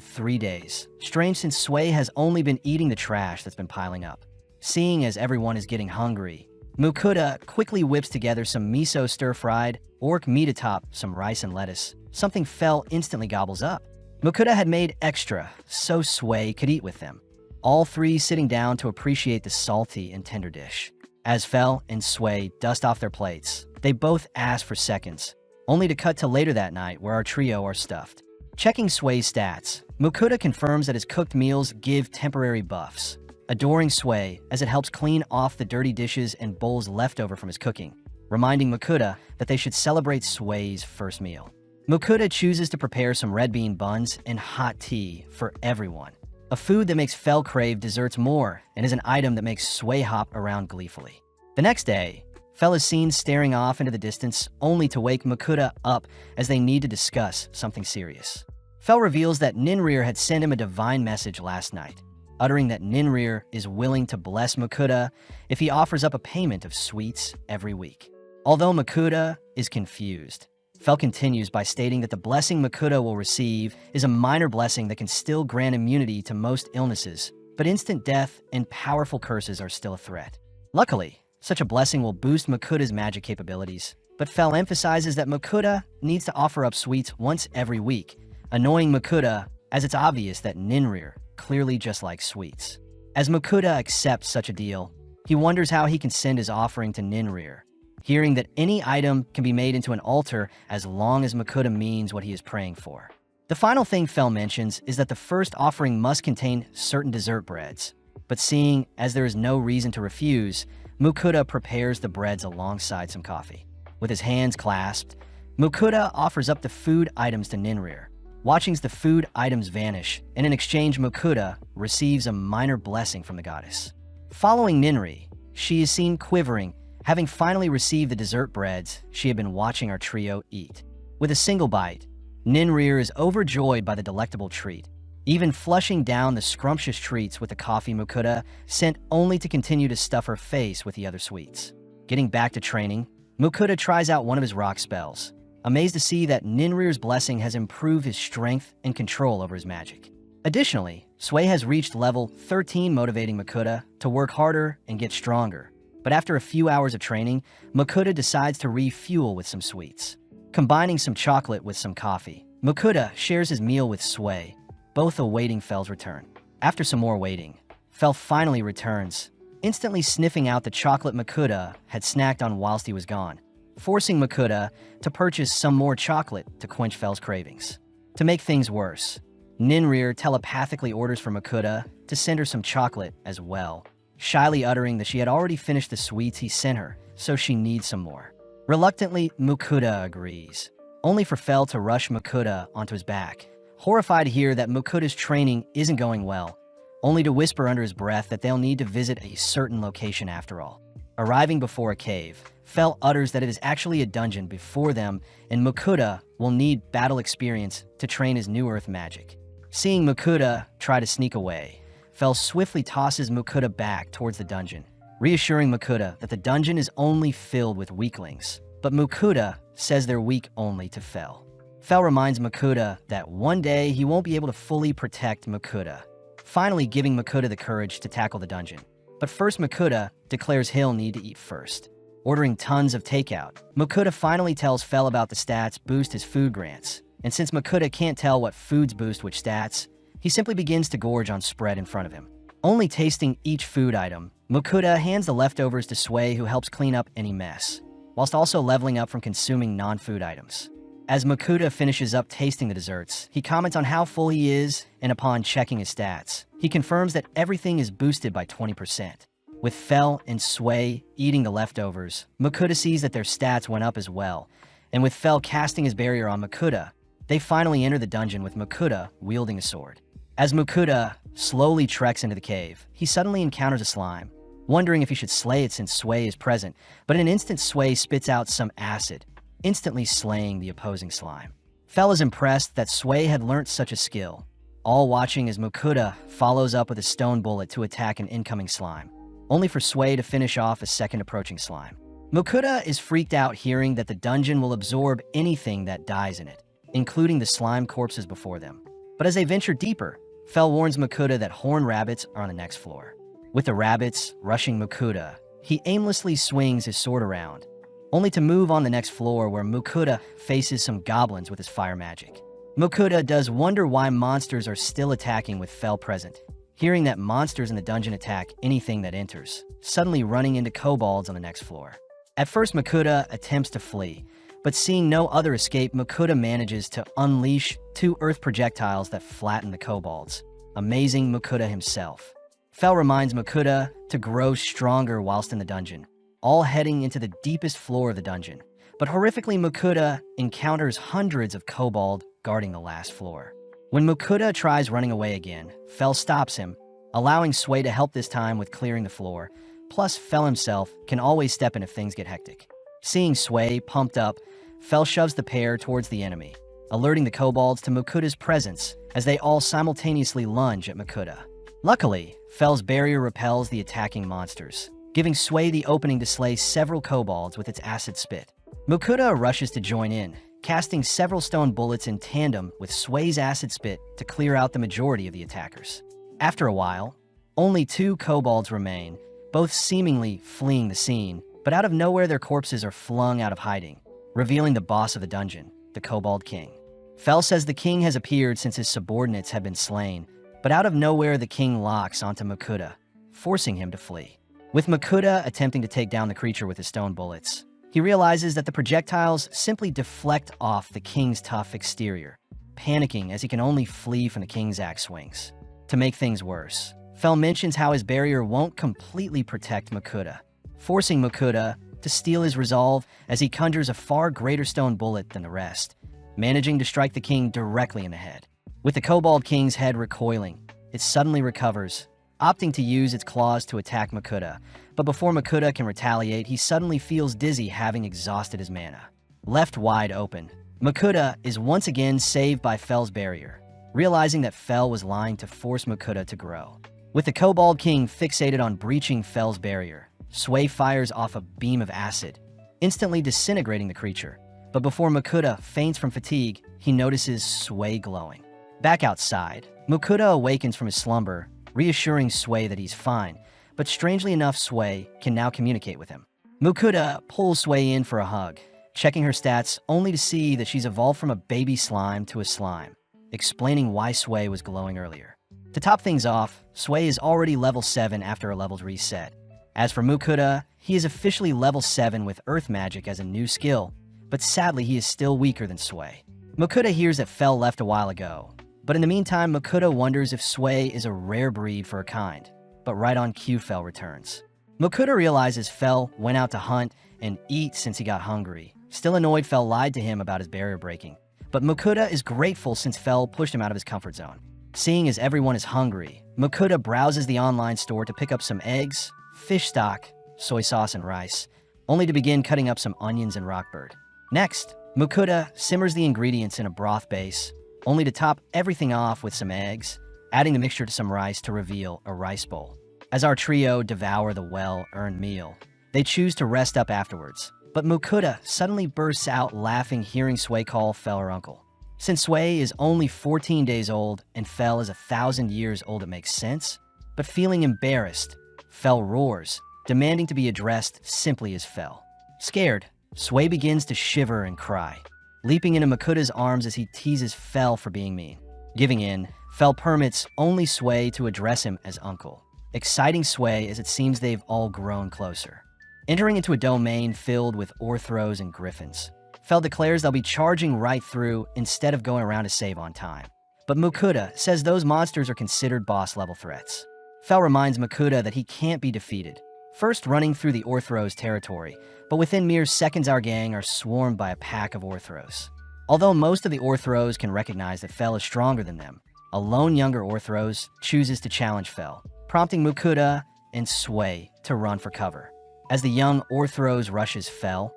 [SPEAKER 1] 3 days. Strange, since Sway has only been eating the trash that's been piling up. Seeing as everyone is getting hungry, Mokuda quickly whips together some miso stir-fried, orc meat atop some rice and lettuce, something Fel instantly gobbles up. Mokuda had made extra, so Sway could eat with them, all three sitting down to appreciate the salty and tender dish. As Fel and Sway dust off their plates, they both ask for seconds, only to cut to later that night where our trio are stuffed. Checking Sway's stats, Mokuda confirms that his cooked meals give temporary buffs, adoring Sway as it helps clean off the dirty dishes and bowls left over from his cooking, reminding Mokuda that they should celebrate Sway's first meal. Mokuda chooses to prepare some red bean buns and hot tea for everyone, a food that makes Fel crave desserts more and is an item that makes Sway hop around gleefully. The next day, Fel is seen staring off into the distance, only to wake Mokuda up as they need to discuss something serious. Fel reveals that Ninrir had sent him a divine message last night, uttering that Ninrir is willing to bless Mokuda if he offers up a payment of sweets every week. Although Mokuda is confused, Fel continues by stating that the blessing Mokuda will receive is a minor blessing that can still grant immunity to most illnesses, but instant death and powerful curses are still a threat. Luckily, such a blessing will boost Mokuda's magic capabilities, but Fel emphasizes that Mokuda needs to offer up sweets once every week, annoying Mokuda as it's obvious that Ninrir clearly just likes sweets. As Mokuda accepts such a deal, he wonders how he can send his offering to Ninrir, hearing that any item can be made into an altar as long as Mokuda means what he is praying for. The final thing Fel mentions is that the first offering must contain certain dessert breads, but seeing as there is no reason to refuse, Mokuda prepares the breads alongside some coffee. With his hands clasped, Mokuda offers up the food items to Ninrir, watching the food items vanish, and in exchange Mokuda receives a minor blessing from the goddess. Following Ninri, she is seen quivering, having finally received the dessert breads she had been watching our trio eat. With a single bite, Ninrir is overjoyed by the delectable treat, even flushing down the scrumptious treats with the coffee Mokuda sent only to continue to stuff her face with the other sweets. Getting back to training, Mokuda tries out one of his rock spells, amazed to see that Ninrir's blessing has improved his strength and control over his magic. Additionally, Sway has reached level 13, motivating Mokuda to work harder and get stronger. But after a few hours of training, Mokuda decides to refuel with some sweets. Combining some chocolate with some coffee, Mokuda shares his meal with Sway, both awaiting Fel's return. After some more waiting, Fel finally returns, instantly sniffing out the chocolate Mokuda had snacked on whilst he was gone, forcing Mokuda to purchase some more chocolate to quench Fel's cravings. To make things worse, Ninrir telepathically orders for Mokuda to send her some chocolate as well, shyly uttering that she had already finished the sweets he sent her, so she needs some more. Reluctantly, Mokuda agrees, only for Fel to rush Mokuda onto his back, horrified to hear that Mokuda's training isn't going well, only to whisper under his breath that they'll need to visit a certain location after all. Arriving before a cave, Fel utters that it is actually a dungeon before them and Mokuda will need battle experience to train his new earth magic. Seeing Mokuda try to sneak away, Fel swiftly tosses Mokuda back towards the dungeon, reassuring Mokuda that the dungeon is only filled with weaklings, but Mokuda says they're weak only to Fel. Fel reminds Mokuda that one day he won't be able to fully protect Mokuda, finally giving Mokuda the courage to tackle the dungeon. But first, Mokuda declares he'll need to eat first. Ordering tons of takeout, Mokuda finally tells Fel about the stats boost his food grants, and since Mokuda can't tell what foods boost which stats, he simply begins to gorge on spread in front of him. Only tasting each food item, Mokuda hands the leftovers to Sway, who helps clean up any mess, whilst also leveling up from consuming non-food items. As Mokuda finishes up tasting the desserts, he comments on how full he is, and upon checking his stats, he confirms that everything is boosted by 20%. With Fel and Sway eating the leftovers, Mokuda sees that their stats went up as well, and with Fel casting his barrier on Mokuda, they finally enter the dungeon with Mokuda wielding a sword. As Mokuda slowly treks into the cave, he suddenly encounters a slime, wondering if he should slay it since Sway is present, but in an instant Sway spits out some acid, instantly slaying the opposing slime. Fel is impressed that Sway had learnt such a skill, all watching as Mokuda follows up with a stone bullet to attack an incoming slime. only for Sway to finish off a second approaching slime. Mokuda is freaked out hearing that the dungeon will absorb anything that dies in it, including the slime corpses before them. But as they venture deeper, Fel warns Mokuda that horned rabbits are on the next floor. With the rabbits rushing Mokuda, he aimlessly swings his sword around, only to move on the next floor where Mokuda faces some goblins with his fire magic. Mokuda does wonder why monsters are still attacking with Fel present, hearing that monsters in the dungeon attack anything that enters, suddenly running into kobolds on the next floor. At first, Mokuda attempts to flee, but seeing no other escape, Mokuda manages to unleash 2 earth projectiles that flatten the kobolds, amazing Mokuda himself. Fel reminds Mokuda to grow stronger whilst in the dungeon, all heading into the deepest floor of the dungeon. But horrifically, Mokuda encounters hundreds of kobold guarding the last floor. When Mokuda tries running away again, Fel stops him, allowing Sway to help this time with clearing the floor. Plus, Fel himself can always step in if things get hectic. Seeing Sway pumped up, Fel shoves the pair towards the enemy, alerting the kobolds to Mokuda's presence as they all simultaneously lunge at Mokuda. Luckily, Fel's barrier repels the attacking monsters, giving Sway the opening to slay several kobolds with its acid spit. Mokuda rushes to join in, casting several stone bullets in tandem with Sway's acid spit to clear out the majority of the attackers. After a while, only 2 kobolds remain, both seemingly fleeing the scene, but out of nowhere their corpses are flung out of hiding, revealing the boss of the dungeon, the Kobold King. Fel says the king has appeared since his subordinates have been slain, but out of nowhere the king locks onto Mokuda, forcing him to flee. With Mokuda attempting to take down the creature with his stone bullets, he realizes that the projectiles simply deflect off the king's tough exterior, panicking as he can only flee from the king's axe swings. To make things worse, Fel mentions how his barrier won't completely protect Mokuda, forcing Mokuda to steal his resolve as he conjures a far greater stone bullet than the rest, managing to strike the king directly in the head. With the Kobold King's head recoiling, it suddenly recovers, opting to use its claws to attack Mokuda, but before Mokuda can retaliate, he suddenly feels dizzy, having exhausted his mana. Left wide open, Mokuda is once again saved by Fel's barrier, realizing that Fel was lying to force Mokuda to grow. With the Kobold King fixated on breaching Fel's barrier, Sway fires off a beam of acid, instantly disintegrating the creature. But before Mokuda faints from fatigue, he notices Sway glowing. Back outside, Mokuda awakens from his slumber, reassuring Sway that he's fine, but strangely enough, Sway can now communicate with him. Mokuda pulls Sway in for a hug, checking her stats only to see that she's evolved from a baby slime to a slime, explaining why Sway was glowing earlier. To top things off, Sway is already level 7 after her levels reset. As for Mokuda, he is officially level 7 with Earth Magic as a new skill, but sadly he is still weaker than Sway. Mokuda hears that Fel left a while ago, but in the meantime, Mokuda wonders if Sway is a rare breed for her kind. But right on cue, Fel returns. Mokuda realizes Fel went out to hunt and eat since he got hungry. Still annoyed, Fel lied to him about his barrier breaking. But Mokuda is grateful since Fel pushed him out of his comfort zone. Seeing as everyone is hungry, Mokuda browses the online store to pick up some eggs, fish stock, soy sauce, and rice, only to begin cutting up some onions and rockbird. Next, Mokuda simmers the ingredients in a broth base, only to top everything off with some eggs, adding the mixture to some rice to reveal a rice bowl. As our trio devour the well-earned meal, they choose to rest up afterwards, but Mokuda suddenly bursts out laughing hearing Sway call Fel her uncle. Since Sway is only 14 days old and Fel is 1,000 years old, it makes sense, but feeling embarrassed, Fel roars, demanding to be addressed simply as Fel. Scared, Sway begins to shiver and cry, leaping into Mokuda's arms as he teases Fel for being mean. Giving in, Fel permits only Sway to address him as uncle, exciting Sway as it seems they've all grown closer. Entering into a domain filled with orthros and griffins, Fel declares they'll be charging right through instead of going around to save on time. But Mokuda says those monsters are considered boss-level threats. Fel reminds Mokuda that he can't be defeated, first running through the Orthros territory, but within mere seconds our gang are swarmed by a pack of Orthros. Although most of the Orthros can recognize that Fel is stronger than them, a lone younger Orthros chooses to challenge Fel, prompting Mokuda and Sway to run for cover. As the young Orthros rushes Fel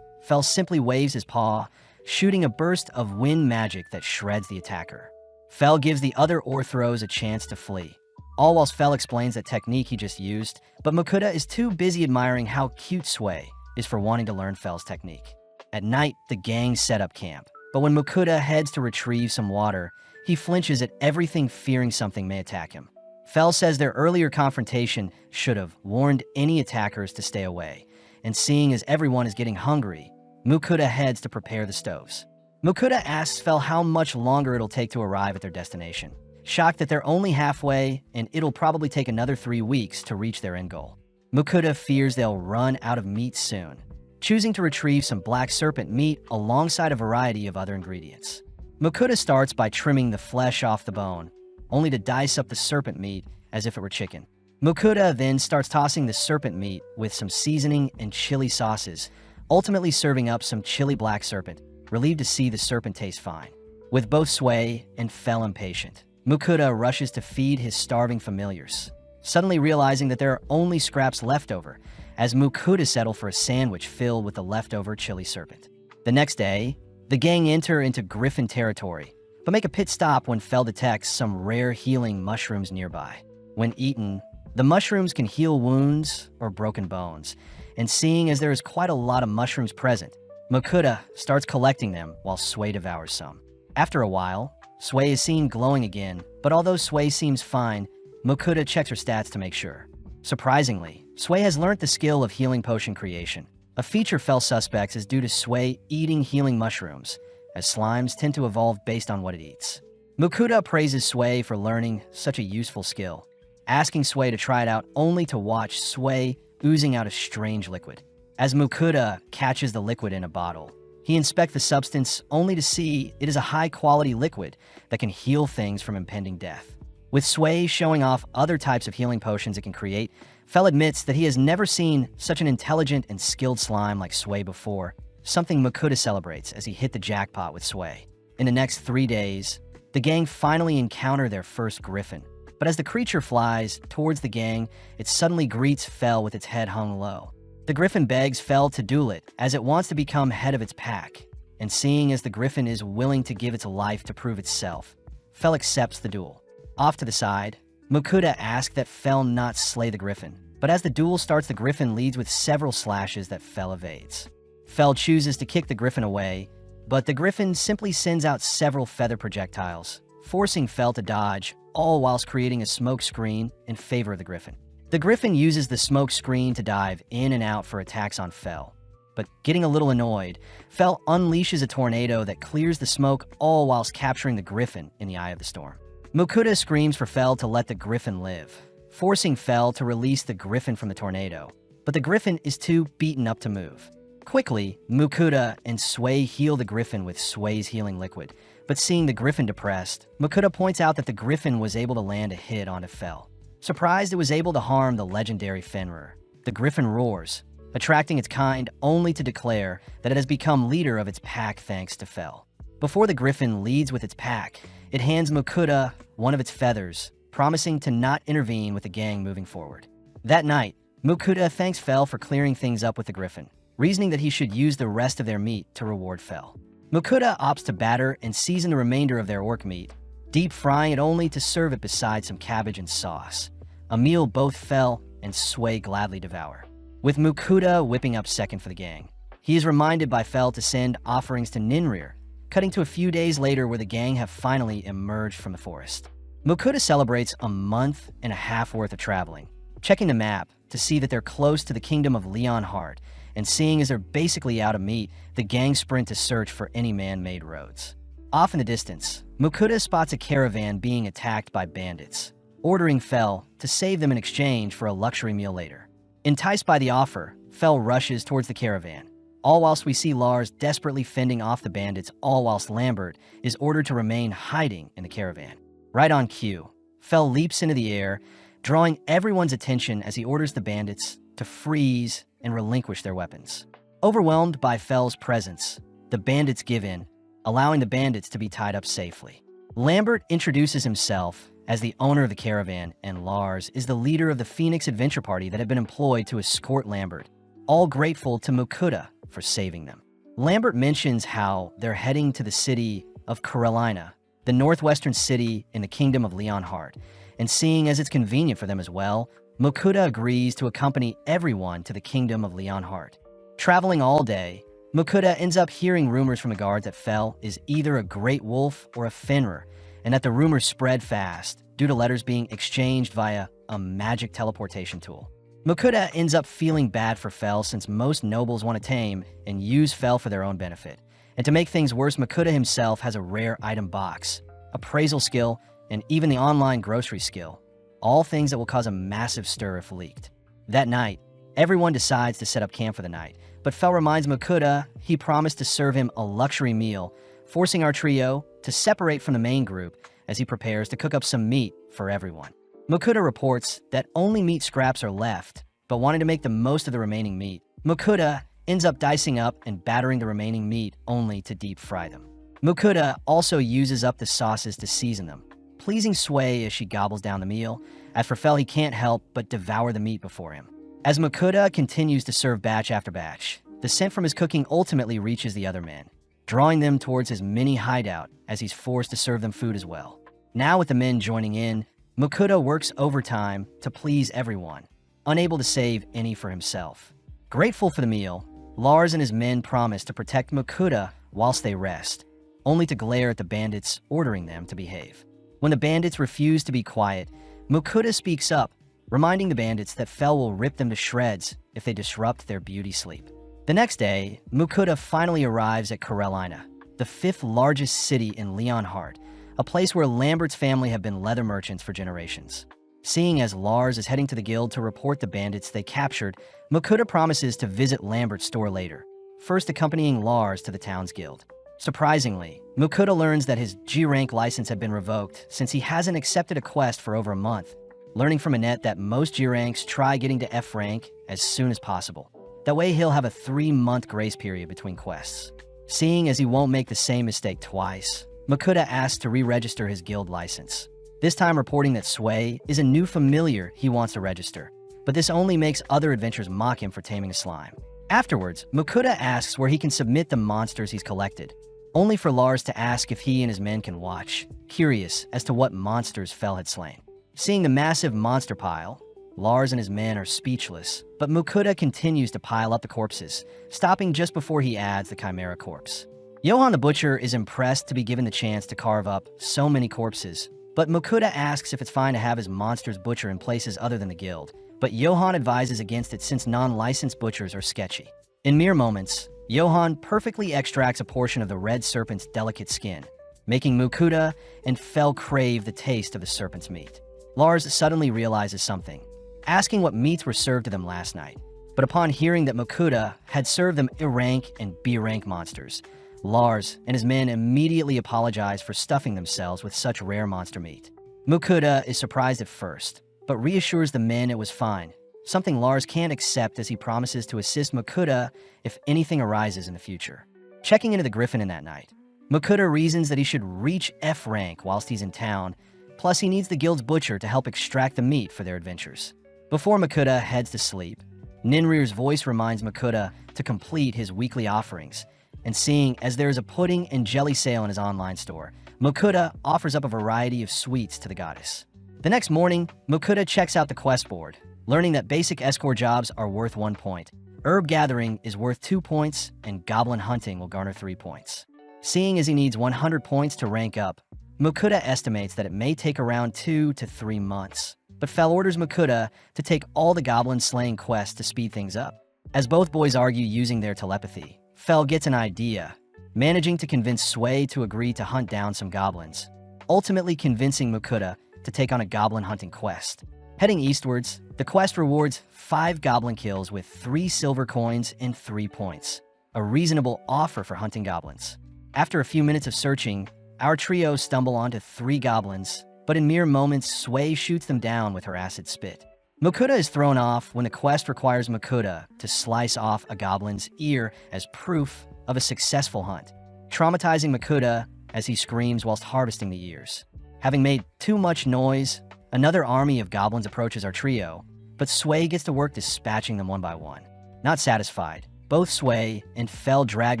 [SPEAKER 1] simply waves his paw, shooting a burst of wind magic that shreds the attacker. Fel gives the other Orthros a chance to flee, all whilst Fel explains that technique he just used, but Mukuta is too busy admiring how cute Sway is for wanting to learn Fel's technique. At night, the gang set up camp, but when Mukuta heads to retrieve some water, he flinches at everything, fearing something may attack him. Fel says their earlier confrontation should have warned any attackers to stay away, and seeing as everyone is getting hungry, Mukuta heads to prepare the stoves. Mukuta asks Fel how much longer it'll take to arrive at their destination, shocked that they're only halfway and it'll probably take another 3 weeks to reach their end goal. Mukuta fears they'll run out of meat soon, choosing to retrieve some black serpent meat alongside a variety of other ingredients. Mukuta starts by trimming the flesh off the bone, only to dice up the serpent meat as if it were chicken. Mukuta then starts tossing the serpent meat with some seasoning and chili sauces, ultimately serving up some chili black serpent, relieved to see the serpent taste fine. With both Sway and Fel impatient, Mukuta rushes to feed his starving familiars, suddenly realizing that there are only scraps left over, as Mukuta settle for a sandwich filled with the leftover chili serpent. The next day, the gang enter into Griffin territory, but make a pit stop when Fel detects some rare healing mushrooms nearby. When eaten, the mushrooms can heal wounds or broken bones, and seeing as there is quite a lot of mushrooms present, Mukuta starts collecting them while Sway devours some. After a while, Sway is seen glowing again, but although Sway seems fine, Mukuta checks her stats to make sure. Surprisingly, Sway has learnt the skill of healing potion creation. A feature Fel suspects is due to Sway eating healing mushrooms, as slimes tend to evolve based on what it eats. Mukuta praises Sway for learning such a useful skill, asking Sway to try it out only to watch Sway oozing out a strange liquid. As Mukuta catches the liquid in a bottle, he inspects the substance only to see it is a high-quality liquid that can heal things from impending death. With Sway showing off other types of healing potions it can create, Fel admits that he has never seen such an intelligent and skilled slime like Sway before, something Mukuta celebrates as he hit the jackpot with Sway. In the next 3 days, the gang finally encounter their first griffin, but as the creature flies towards the gang, it suddenly greets Fel with its head hung low. The griffin begs Fel to duel it, as it wants to become head of its pack, and seeing as the griffin is willing to give its life to prove itself, Fel accepts the duel. Off to the side, Mukuta asks that Fel not slay the griffin, but as the duel starts, the griffin leads with several slashes that Fel evades. Fel chooses to kick the griffin away, but the griffin simply sends out several feather projectiles, forcing Fel to dodge, all whilst creating a smoke screen in favor of the griffin. The griffin uses the smoke screen to dive in and out for attacks on Fel, but getting a little annoyed, Fel unleashes a tornado that clears the smoke, all whilst capturing the griffin in the eye of the storm. Mukuta screams for Fel to let the griffin live, forcing Fel to release the griffin from the tornado, but the griffin is too beaten up to move. Quickly, Mukuta and Sway heal the griffin with Sway's healing liquid, but seeing the griffin depressed, Mukuta points out that the griffin was able to land a hit onto Fel. Surprised it was able to harm the legendary Fenrir, the griffin roars, attracting its kind only to declare that it has become leader of its pack thanks to Fel. Before the griffin leads with its pack, it hands Mukuta one of its feathers, promising to not intervene with the gang moving forward. That night, Mukuta thanks Fel for clearing things up with the griffin, reasoning that he should use the rest of their meat to reward Fel. Mukuta opts to batter and season the remainder of their orc meat, deep frying it only to serve it beside some cabbage and sauce, a meal both Fel and Sway gladly devour. With Mukuta whipping up second for the gang, he is reminded by Fel to send offerings to Ninrir, cutting to a few days later where the gang have finally emerged from the forest. Mukuta celebrates a month and a half worth of traveling, checking the map to see that they're close to the kingdom of Leonhart, and seeing as they're basically out of meat, the gang sprint to search for any man-made roads. Off in the distance, Mukuta spots a caravan being attacked by bandits, ordering Fel to save them in exchange for a luxury meal later. Enticed by the offer, Fel rushes towards the caravan, all whilst we see Lars desperately fending off the bandits, all whilst Lambert is ordered to remain hiding in the caravan. Right on cue, Fel leaps into the air, drawing everyone's attention as he orders the bandits to freeze and relinquish their weapons. Overwhelmed by Fel's presence, the bandits give in, allowing the bandits to be tied up safely. Lambert introduces himself as the owner of the caravan, and Lars is the leader of the Phoenix Adventure Party that had been employed to escort Lambert, all grateful to Mukuta for saving them. Lambert mentions how they're heading to the city of Carolina, the northwestern city in the kingdom of Leonhart, and seeing as it's convenient for them as well, Mokuda agrees to accompany everyone to the kingdom of Leonhart. Traveling all day, Mokuda ends up hearing rumors from the guards that Fel is either a great wolf or a Fenrir, and that the rumors spread fast due to letters being exchanged via a magic teleportation tool. Mokuda ends up feeling bad for Fel since most nobles want to tame and use Fel for their own benefit. And to make things worse, Mokuda himself has a rare item box, appraisal skill, and even the online grocery skill, all things that will cause a massive stir if leaked. That night, everyone decides to set up camp for the night, but Fel reminds Mokuda he promised to serve him a luxury meal, forcing our trio to separate from the main group as he prepares to cook up some meat for everyone. Mokuda reports that only meat scraps are left, but wanting to make the most of the remaining meat, Mokuda ends up dicing up and battering the remaining meat only to deep fry them. Mokuda also uses up the sauces to season them, pleasing Sway as she gobbles down the meal. As for Fel, he can't help but devour the meat before him. As Mokuda continues to serve batch after batch, the scent from his cooking ultimately reaches the other men, drawing them towards his mini hideout as he's forced to serve them food as well. Now with the men joining in, Mokuda works overtime to please everyone, unable to save any for himself. Grateful for the meal, Lars and his men promise to protect Mokuda whilst they rest, only to glare at the bandits ordering them to behave. When the bandits refuse to be quiet, Mokuda speaks up, reminding the bandits that Fel will rip them to shreds if they disrupt their beauty sleep. The next day, Mokuda finally arrives at Karelina, the 5th largest city in Leonhart, a place where Lambert's family have been leather merchants for generations. Seeing as Lars is heading to the guild to report the bandits they captured, Mokuda promises to visit Lambert's store later, first accompanying Lars to the town's guild. Surprisingly, Mokuda learns that his G-rank license had been revoked since he hasn't accepted a quest for over a month, learning from Annette that most G-ranks try getting to F rank as soon as possible. That way he'll have a 3-month grace period between quests. Seeing as he won't make the same mistake twice, Mokuda asks to re-register his guild license, this time reporting that Sway is a new familiar he wants to register, but this only makes other adventurers mock him for taming a slime. Afterwards, Mokuda asks where he can submit the monsters he's collected, only for Lars to ask if he and his men can watch, curious as to what monsters Fel had slain. Seeing the massive monster pile, Lars and his men are speechless, but Mokuda continues to pile up the corpses, stopping just before he adds the Chimera corpse. Johan the Butcher is impressed to be given the chance to carve up so many corpses, but Mokuda asks if it's fine to have his monsters butcher in places other than the guild, but Johan advises against it since non-licensed butchers are sketchy. In mere moments, Johan perfectly extracts a portion of the red serpent's delicate skin, making Mokuda and Fel crave the taste of the serpent's meat. Lars suddenly realizes something, asking what meats were served to them last night. But upon hearing that Mokuda had served them A-rank and B-rank monsters, Lars and his men immediately apologize for stuffing themselves with such rare monster meat. Mokuda is surprised at first, but reassures the men it was fine, something Lars can't accept as he promises to assist Mokuda if anything arises in the future. Checking into the Griffin in that night, Mokuda reasons that he should reach F rank whilst he's in town, plus he needs the guild's butcher to help extract the meat for their adventures. Before Mokuda heads to sleep, Ninrir's voice reminds Mokuda to complete his weekly offerings, and seeing as there is a pudding and jelly sale in his online store, Mokuda offers up a variety of sweets to the goddess. The next morning, Mokuda checks out the quest board, learning that basic escort jobs are worth 1 point, herb gathering is worth 2 points, and goblin hunting will garner 3 points. Seeing as he needs 100 points to rank up, Mokuda estimates that it may take around 2 to 3 months, but Fel orders Mokuda to take all the goblin slaying quests to speed things up. As both boys argue using their telepathy, Fel gets an idea, managing to convince Sway to agree to hunt down some goblins, ultimately convincing Mokuda to take on a goblin hunting quest. Heading eastwards, the quest rewards 5 goblin kills with 3 silver coins and 3 points, a reasonable offer for hunting goblins. After a few minutes of searching, our trio stumble onto 3 goblins, but in mere moments, Sway shoots them down with her acid spit. Mokuda is thrown off when the quest requires Mokuda to slice off a goblin's ear as proof of a successful hunt, traumatizing Mokuda as he screams whilst harvesting the ears. Having made too much noise, another army of goblins approaches our trio, but Sway gets to work dispatching them one by one. Not satisfied, both Sway and Fel drag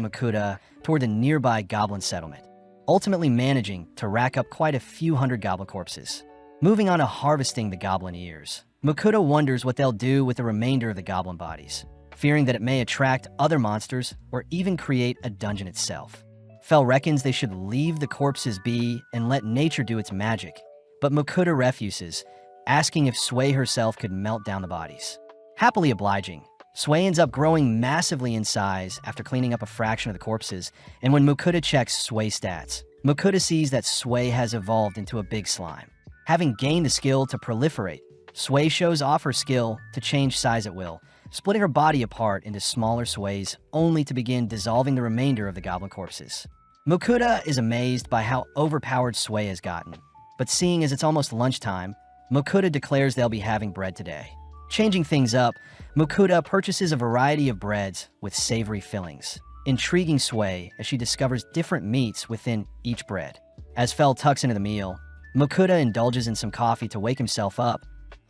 [SPEAKER 1] Mokuda toward the nearby goblin settlement, ultimately managing to rack up quite a few hundred goblin corpses. Moving on to harvesting the goblin ears, Mukuta wonders what they'll do with the remainder of the goblin bodies, fearing that it may attract other monsters or even create a dungeon itself. Fel reckons they should leave the corpses be and let nature do its magic, but Mukuta refuses, asking if Sway herself could melt down the bodies. Happily obliging, Sway ends up growing massively in size after cleaning up a fraction of the corpses, and when Mukuta checks Sway's stats, Mukuta sees that Sway has evolved into a big slime. Having gained the skill to proliferate, Sway shows off her skill to change size at will, splitting her body apart into smaller Sways only to begin dissolving the remainder of the goblin corpses. Mukuta is amazed by how overpowered Sway has gotten, but seeing as it's almost lunchtime, Mukuta declares they'll be having bread today. Changing things up, Mukuta purchases a variety of breads with savory fillings, intriguing Sway as she discovers different meats within each bread. As Fel tucks into the meal, Mukuta indulges in some coffee to wake himself up,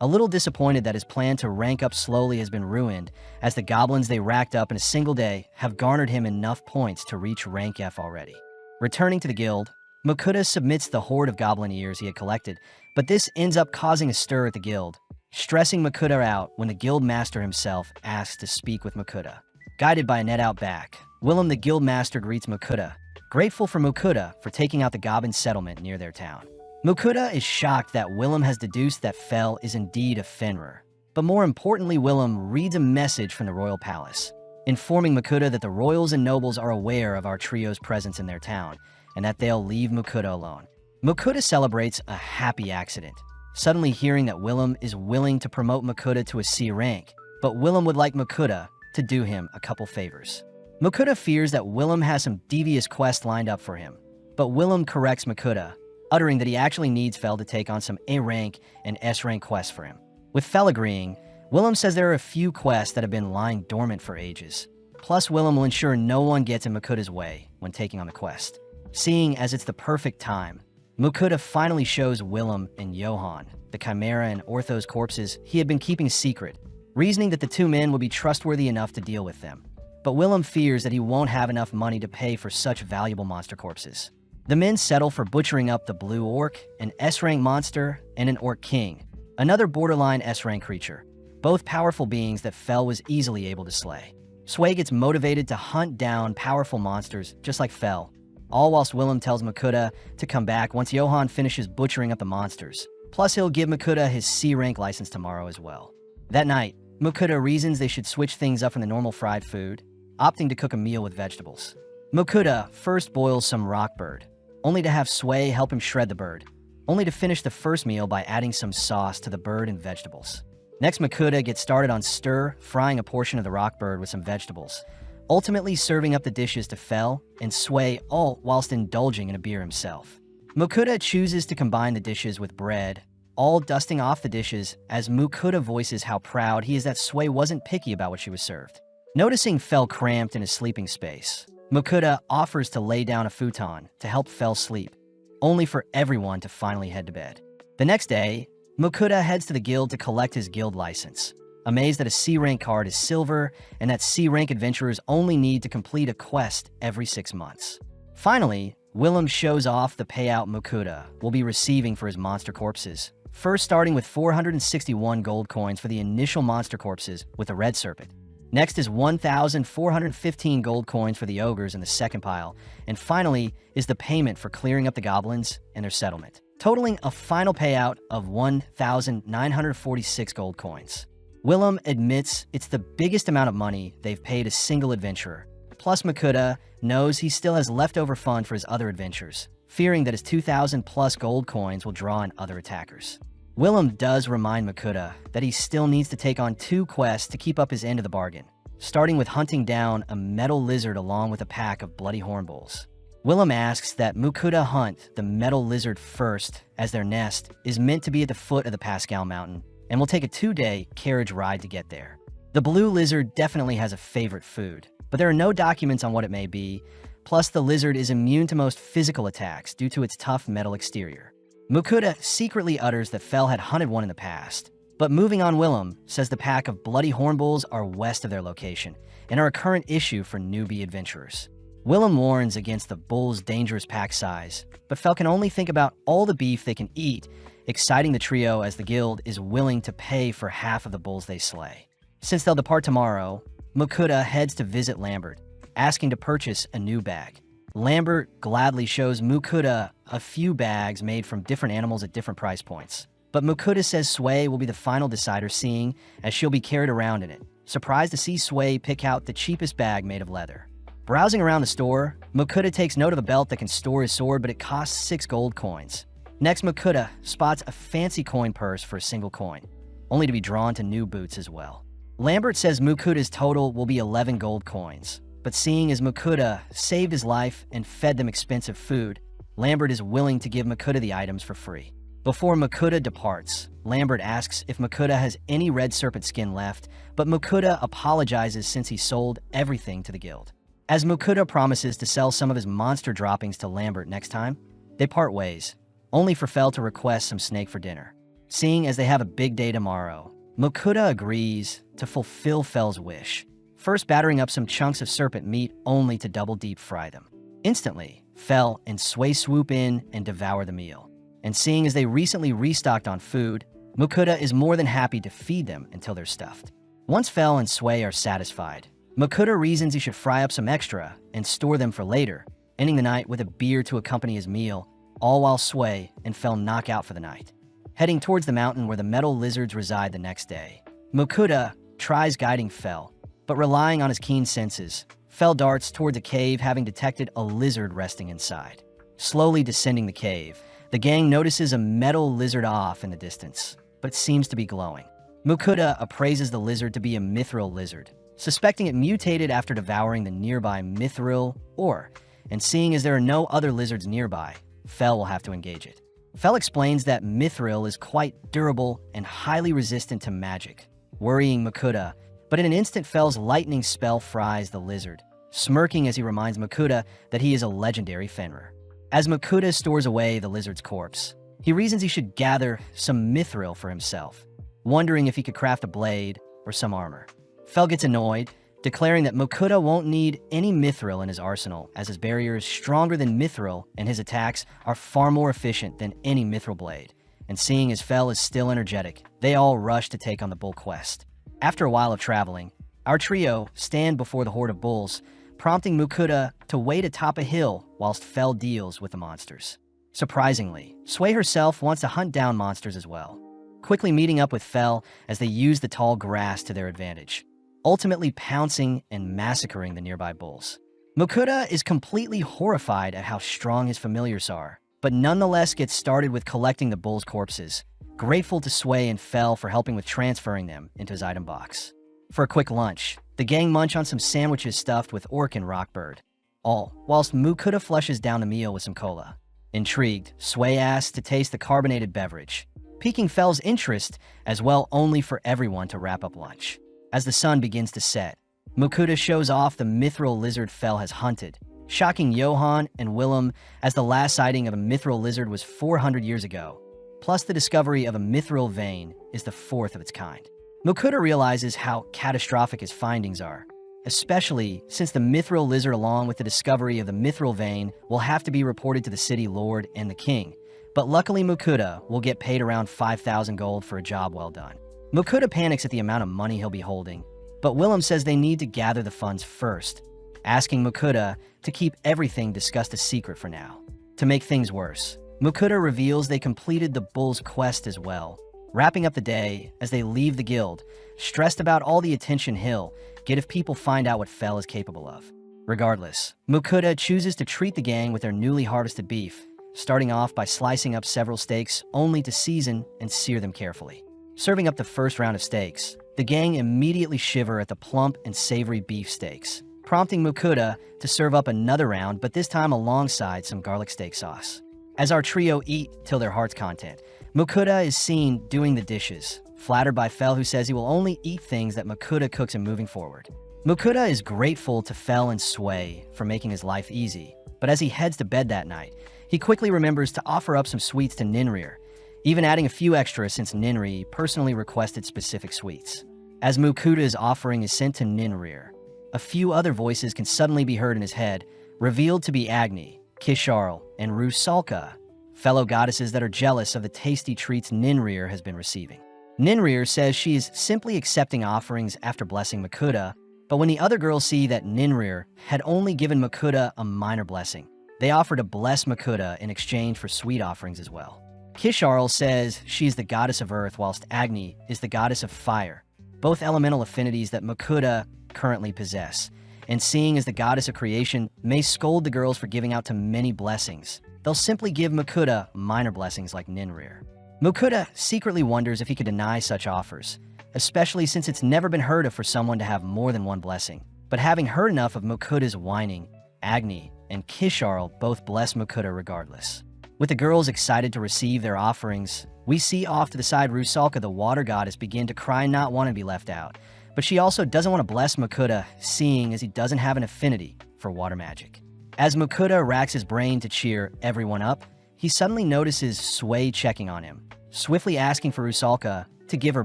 [SPEAKER 1] a little disappointed that his plan to rank up slowly has been ruined, as the goblins they racked up in a single day have garnered him enough points to reach rank F already. Returning to the guild, Mukuta submits the hoard of goblin ears he had collected, but this ends up causing a stir at the guild, stressing Mukuta out when the guild master himself asks to speak with Mukuta. Guided by Annette out back, Willem the guild master greets Mukuta, grateful for Mukuta for taking out the goblin settlement near their town. Mukuta is shocked that Willem has deduced that Fel is indeed a Fenrir. But more importantly, Willem reads a message from the royal palace, informing Mukuta that the royals and nobles are aware of our trio's presence in their town, and that they'll leave Mukuta alone. Mukuta celebrates a happy accident, suddenly hearing that Willem is willing to promote Mukuta to a C rank, but Willem would like Mukuta to do him a couple favors. Mukuta fears that Willem has some devious quest lined up for him, but Willem corrects Mukuta, uttering that he actually needs Fel to take on some A-rank and S-rank quests for him. With Fel agreeing, Willem says there are a few quests that have been lying dormant for ages. Plus, Willem will ensure no one gets in Mukuta's way when taking on the quest. Seeing as it's the perfect time, Mukuta finally shows Willem and Johan the Chimera and Ortho's corpses he had been keeping secret, reasoning that the two men would be trustworthy enough to deal with them. But Willem fears that he won't have enough money to pay for such valuable monster corpses. The men settle for butchering up the Blue Orc, an S-rank monster, and an Orc King, another borderline S-rank creature, both powerful beings that Fel was easily able to slay. Sway gets motivated to hunt down powerful monsters just like Fel, all whilst Willem tells Mukuta to come back once Johan finishes butchering up the monsters. Plus, he'll give Mukuta his C-rank license tomorrow as well. That night, Mukuta reasons they should switch things up from the normal fried food, opting to cook a meal with vegetables. Mukuta first boils some rock bird, only to have Sway help him shred the bird, only to finish the first meal by adding some sauce to the bird and vegetables. Next, Mukuta gets started on stir-frying a portion of the rock bird with some vegetables, ultimately serving up the dishes to Fel and Sway, all whilst indulging in a beer himself. Mukuta chooses to combine the dishes with bread, all dusting off the dishes as Mukuta voices how proud he is that Sway wasn't picky about what she was served. Noticing Fel cramped in his sleeping space, Mukuta offers to lay down a futon to help Fel sleep, only for everyone to finally head to bed. The next day, Mukuta heads to the guild to collect his guild license, amazed that a C-rank card is silver and that C-rank adventurers only need to complete a quest every 6 months. Finally, Willem shows off the payout Mukuta will be receiving for his monster corpses, first starting with 461 gold coins for the initial monster corpses with the red serpent. Next is 1,415 gold coins for the ogres in the second pile, and finally is the payment for clearing up the goblins and their settlement, totaling a final payout of 1,946 gold coins. Willem admits it's the biggest amount of money they've paid a single adventurer, plus Mukuta knows he still has leftover fund for his other adventures, fearing that his 2,000 plus gold coins will draw in other attackers. Willem does remind Mukuta that he still needs to take on 2 quests to keep up his end of the bargain, starting with hunting down a metal lizard along with a pack of bloody hornbulls. Willem asks that Mukuta hunt the metal lizard first, as their nest is meant to be at the foot of the Pascal Mountain, and will take a 2-day carriage ride to get there. The blue lizard definitely has a favorite food, but there are no documents on what it may be, plus the lizard is immune to most physical attacks due to its tough metal exterior. Mukuta secretly utters that Fel had hunted one in the past, but moving on, Willem says the pack of bloody hornbulls are west of their location and are a current issue for newbie adventurers. Willem warns against the bull's dangerous pack size, but Fel can only think about all the beef they can eat exciting the trio as the guild is willing to pay for half of the bulls they slay. Since they'll depart tomorrow, Mukuda heads to visit Lambert, asking to purchase a new bag. Lambert gladly shows Mukuda a few bags made from different animals at different price points. But Mukuda says Sway will be the final decider, seeing as she'll be carried around in it. Surprised to see Sway pick out the cheapest bag made of leather. Browsing around the store, Mukuda takes note of a belt that can store his sword, but it costs 6 gold coins. Next, Mukuda spots a fancy coin purse for a single coin, only to be drawn to new boots as well. Lambert says Mukuda's total will be 11 gold coins, but seeing as Mukuda saved his life and fed them expensive food, Lambert is willing to give Mukuda the items for free. Before Mukuda departs, Lambert asks if Mukuda has any red serpent skin left, but Mukuda apologizes since he sold everything to the guild. As Mukuda promises to sell some of his monster droppings to Lambert next time, they part ways, only for Fel to request some snake for dinner. Seeing as they have a big day tomorrow, Mukuda agrees to fulfill Fel's wish, first battering up some chunks of serpent meat only to double deep fry them. Instantly, Fel and Sway swoop in and devour the meal. And seeing as they recently restocked on food, Mukuda is more than happy to feed them until they're stuffed. Once Fel and Sway are satisfied, Mukuda reasons he should fry up some extra and store them for later, ending the night with a beer to accompany his meal, all while Sway and Fel knock out for the night. Heading towards the mountain where the metal lizards reside the next day, Mukuda tries guiding Fel, but relying on his keen senses, Fel darts towards a cave, having detected a lizard resting inside. Slowly descending the cave, the gang notices a metal lizard off in the distance, but seems to be glowing. Mukuda appraises the lizard to be a mithril lizard, suspecting it mutated after devouring the nearby mithril ore, and seeing as there are no other lizards nearby, Fel will have to engage it. Fel explains that mithril is quite durable and highly resistant to magic, worrying Mukuda, but in an instant Fel's lightning spell fries the lizard, smirking as he reminds Mukuda that he is a legendary Fenrir. As Mukuda stores away the lizard's corpse, he reasons he should gather some mithril for himself, wondering if he could craft a blade or some armor. Fel gets annoyed, declaring that Mukuda won't need any mithril in his arsenal, as his barrier is stronger than mithril and his attacks are far more efficient than any mithril blade. And seeing as Fel is still energetic, they all rush to take on the bull quest. After a while of traveling, our trio stand before the horde of bulls, prompting Mukuda to wait atop a hill whilst Fel deals with the monsters. Surprisingly, Sway herself wants to hunt down monsters as well, quickly meeting up with Fel as they use the tall grass to their advantage, ultimately pouncing and massacring the nearby bulls. Mukuda is completely horrified at how strong his familiars are, but nonetheless gets started with collecting the bulls' corpses, grateful to Sway and Fel for helping with transferring them into his item box. For a quick lunch, the gang munch on some sandwiches stuffed with orc and rockbird, all whilst Mukuda flushes down the meal with some cola. Intrigued, Sway asks to taste the carbonated beverage, piquing Fel's interest as well, only for everyone to wrap up lunch. As the sun begins to set, Mukuda shows off the mithril lizard Fel has hunted, shocking Johan and Willem as the last sighting of a mithril lizard was 400 years ago, plus the discovery of a mithril vein is the 4th of its kind. Mukuda realizes how catastrophic his findings are, especially since the mithril lizard along with the discovery of the mithril vein will have to be reported to the city lord and the king, but luckily Mukuda will get paid around 5,000 gold for a job well done. Mukuda panics at the amount of money he'll be holding, but Willem says they need to gather the funds first, asking Mukuda to keep everything discussed a secret for now. To make things worse, Mukuda reveals they completed the bull's quest as well, wrapping up the day as they leave the guild, stressed about all the attention he'll get if people find out what Fel is capable of. Regardless, Mukuda chooses to treat the gang with their newly harvested beef, starting off by slicing up several steaks only to season and sear them carefully. Serving up the first round of steaks, the gang immediately shiver at the plump and savory beef steaks, prompting Mukuda to serve up another round, but this time alongside some garlic steak sauce. As our trio eat till their heart's content, Mukuda is seen doing the dishes, flattered by Fel, who says he will only eat things that Mukuda cooks him moving forward. Mukuda is grateful to Fel and Sway for making his life easy, but as he heads to bed that night, he quickly remembers to offer up some sweets to Ninrir, even adding a few extras since Ninri personally requested specific sweets. As Mukuda's offering is sent to Ninrir, a few other voices can suddenly be heard in his head, revealed to be Agni, Kisharl, and Rusalka, fellow goddesses that are jealous of the tasty treats Ninrir has been receiving. Ninrir says she is simply accepting offerings after blessing Makuta, but when the other girls see that Ninrir had only given Makuta a minor blessing, they offer to bless Makuta in exchange for sweet offerings as well. Kisharl says she is the goddess of earth, whilst Agni is the goddess of fire, both elemental affinities that Makuta currently possess, and seeing as the goddess of creation may scold the girls for giving out to many blessings, they'll simply give Makuta minor blessings like Ninrir. Makuta secretly wonders if he could deny such offers, especially since it's never been heard of for someone to have more than one blessing. But having heard enough of Makuta's whining, Agni and Kisharl both bless Makuta regardless. With the girls excited to receive their offerings, we see off to the side Rusalka, the water goddess, begin to cry and not want to be left out. But she also doesn't want to bless Makuta, seeing as he doesn't have an affinity for water magic. As Makuta racks his brain to cheer everyone up, he suddenly notices Sway checking on him, swiftly asking for Rusalka to give her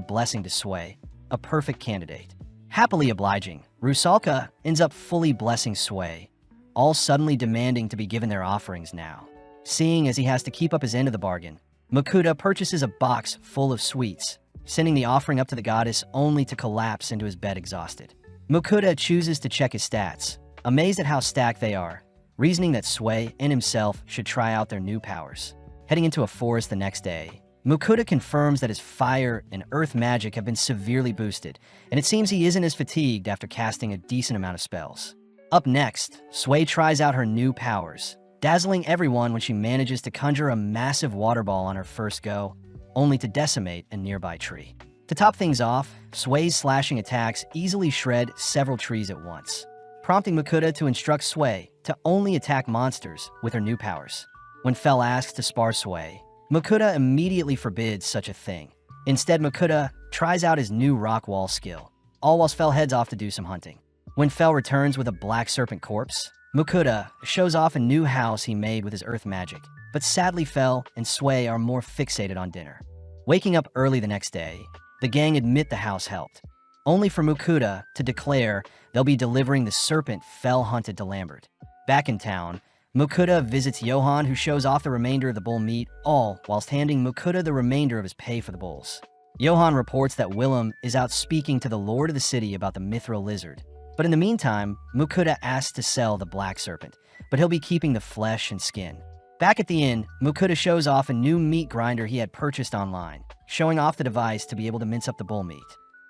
[SPEAKER 1] blessing to Sway, a perfect candidate. Happily obliging, Rusalka ends up fully blessing Sway, all suddenly demanding to be given their offerings now. Seeing as he has to keep up his end of the bargain, Makuta purchases a box full of sweets, sending the offering up to the goddess only to collapse into his bed exhausted. Makuta chooses to check his stats, amazed at how stacked they are, reasoning that Sway and himself should try out their new powers. Heading into a forest the next day, Makuta confirms that his fire and earth magic have been severely boosted, and it seems he isn't as fatigued after casting a decent amount of spells. Up next, Sway tries out her new powers, dazzling everyone when she manages to conjure a massive water ball on her first go, only to decimate a nearby tree. To top things off, Sway's slashing attacks easily shred several trees at once, prompting Makuta to instruct Sway to only attack monsters with her new powers. When Fel asks to spar Sway, Makuta immediately forbids such a thing. Instead, Makuta tries out his new rock wall skill, all whilst Fel heads off to do some hunting. When Fel returns with a black serpent corpse, Makuta shows off a new house he made with his earth magic, but sadly Fel and Sway are more fixated on dinner. Waking up early the next day, the gang admit the house helped, only for Makuta to declare they'll be delivering the serpent Fel hunted to Lambert. Back in town, Makuta visits Johan, who shows off the remainder of the bull meat, all whilst handing Makuta the remainder of his pay for the bulls. Johan reports that Willem is out speaking to the lord of the city about the mithril lizard. But in the meantime, Makuta asks to sell the black serpent, but he'll be keeping the flesh and skin. Back at the inn, Makuta shows off a new meat grinder he had purchased online, showing off the device to be able to mince up the bull meat,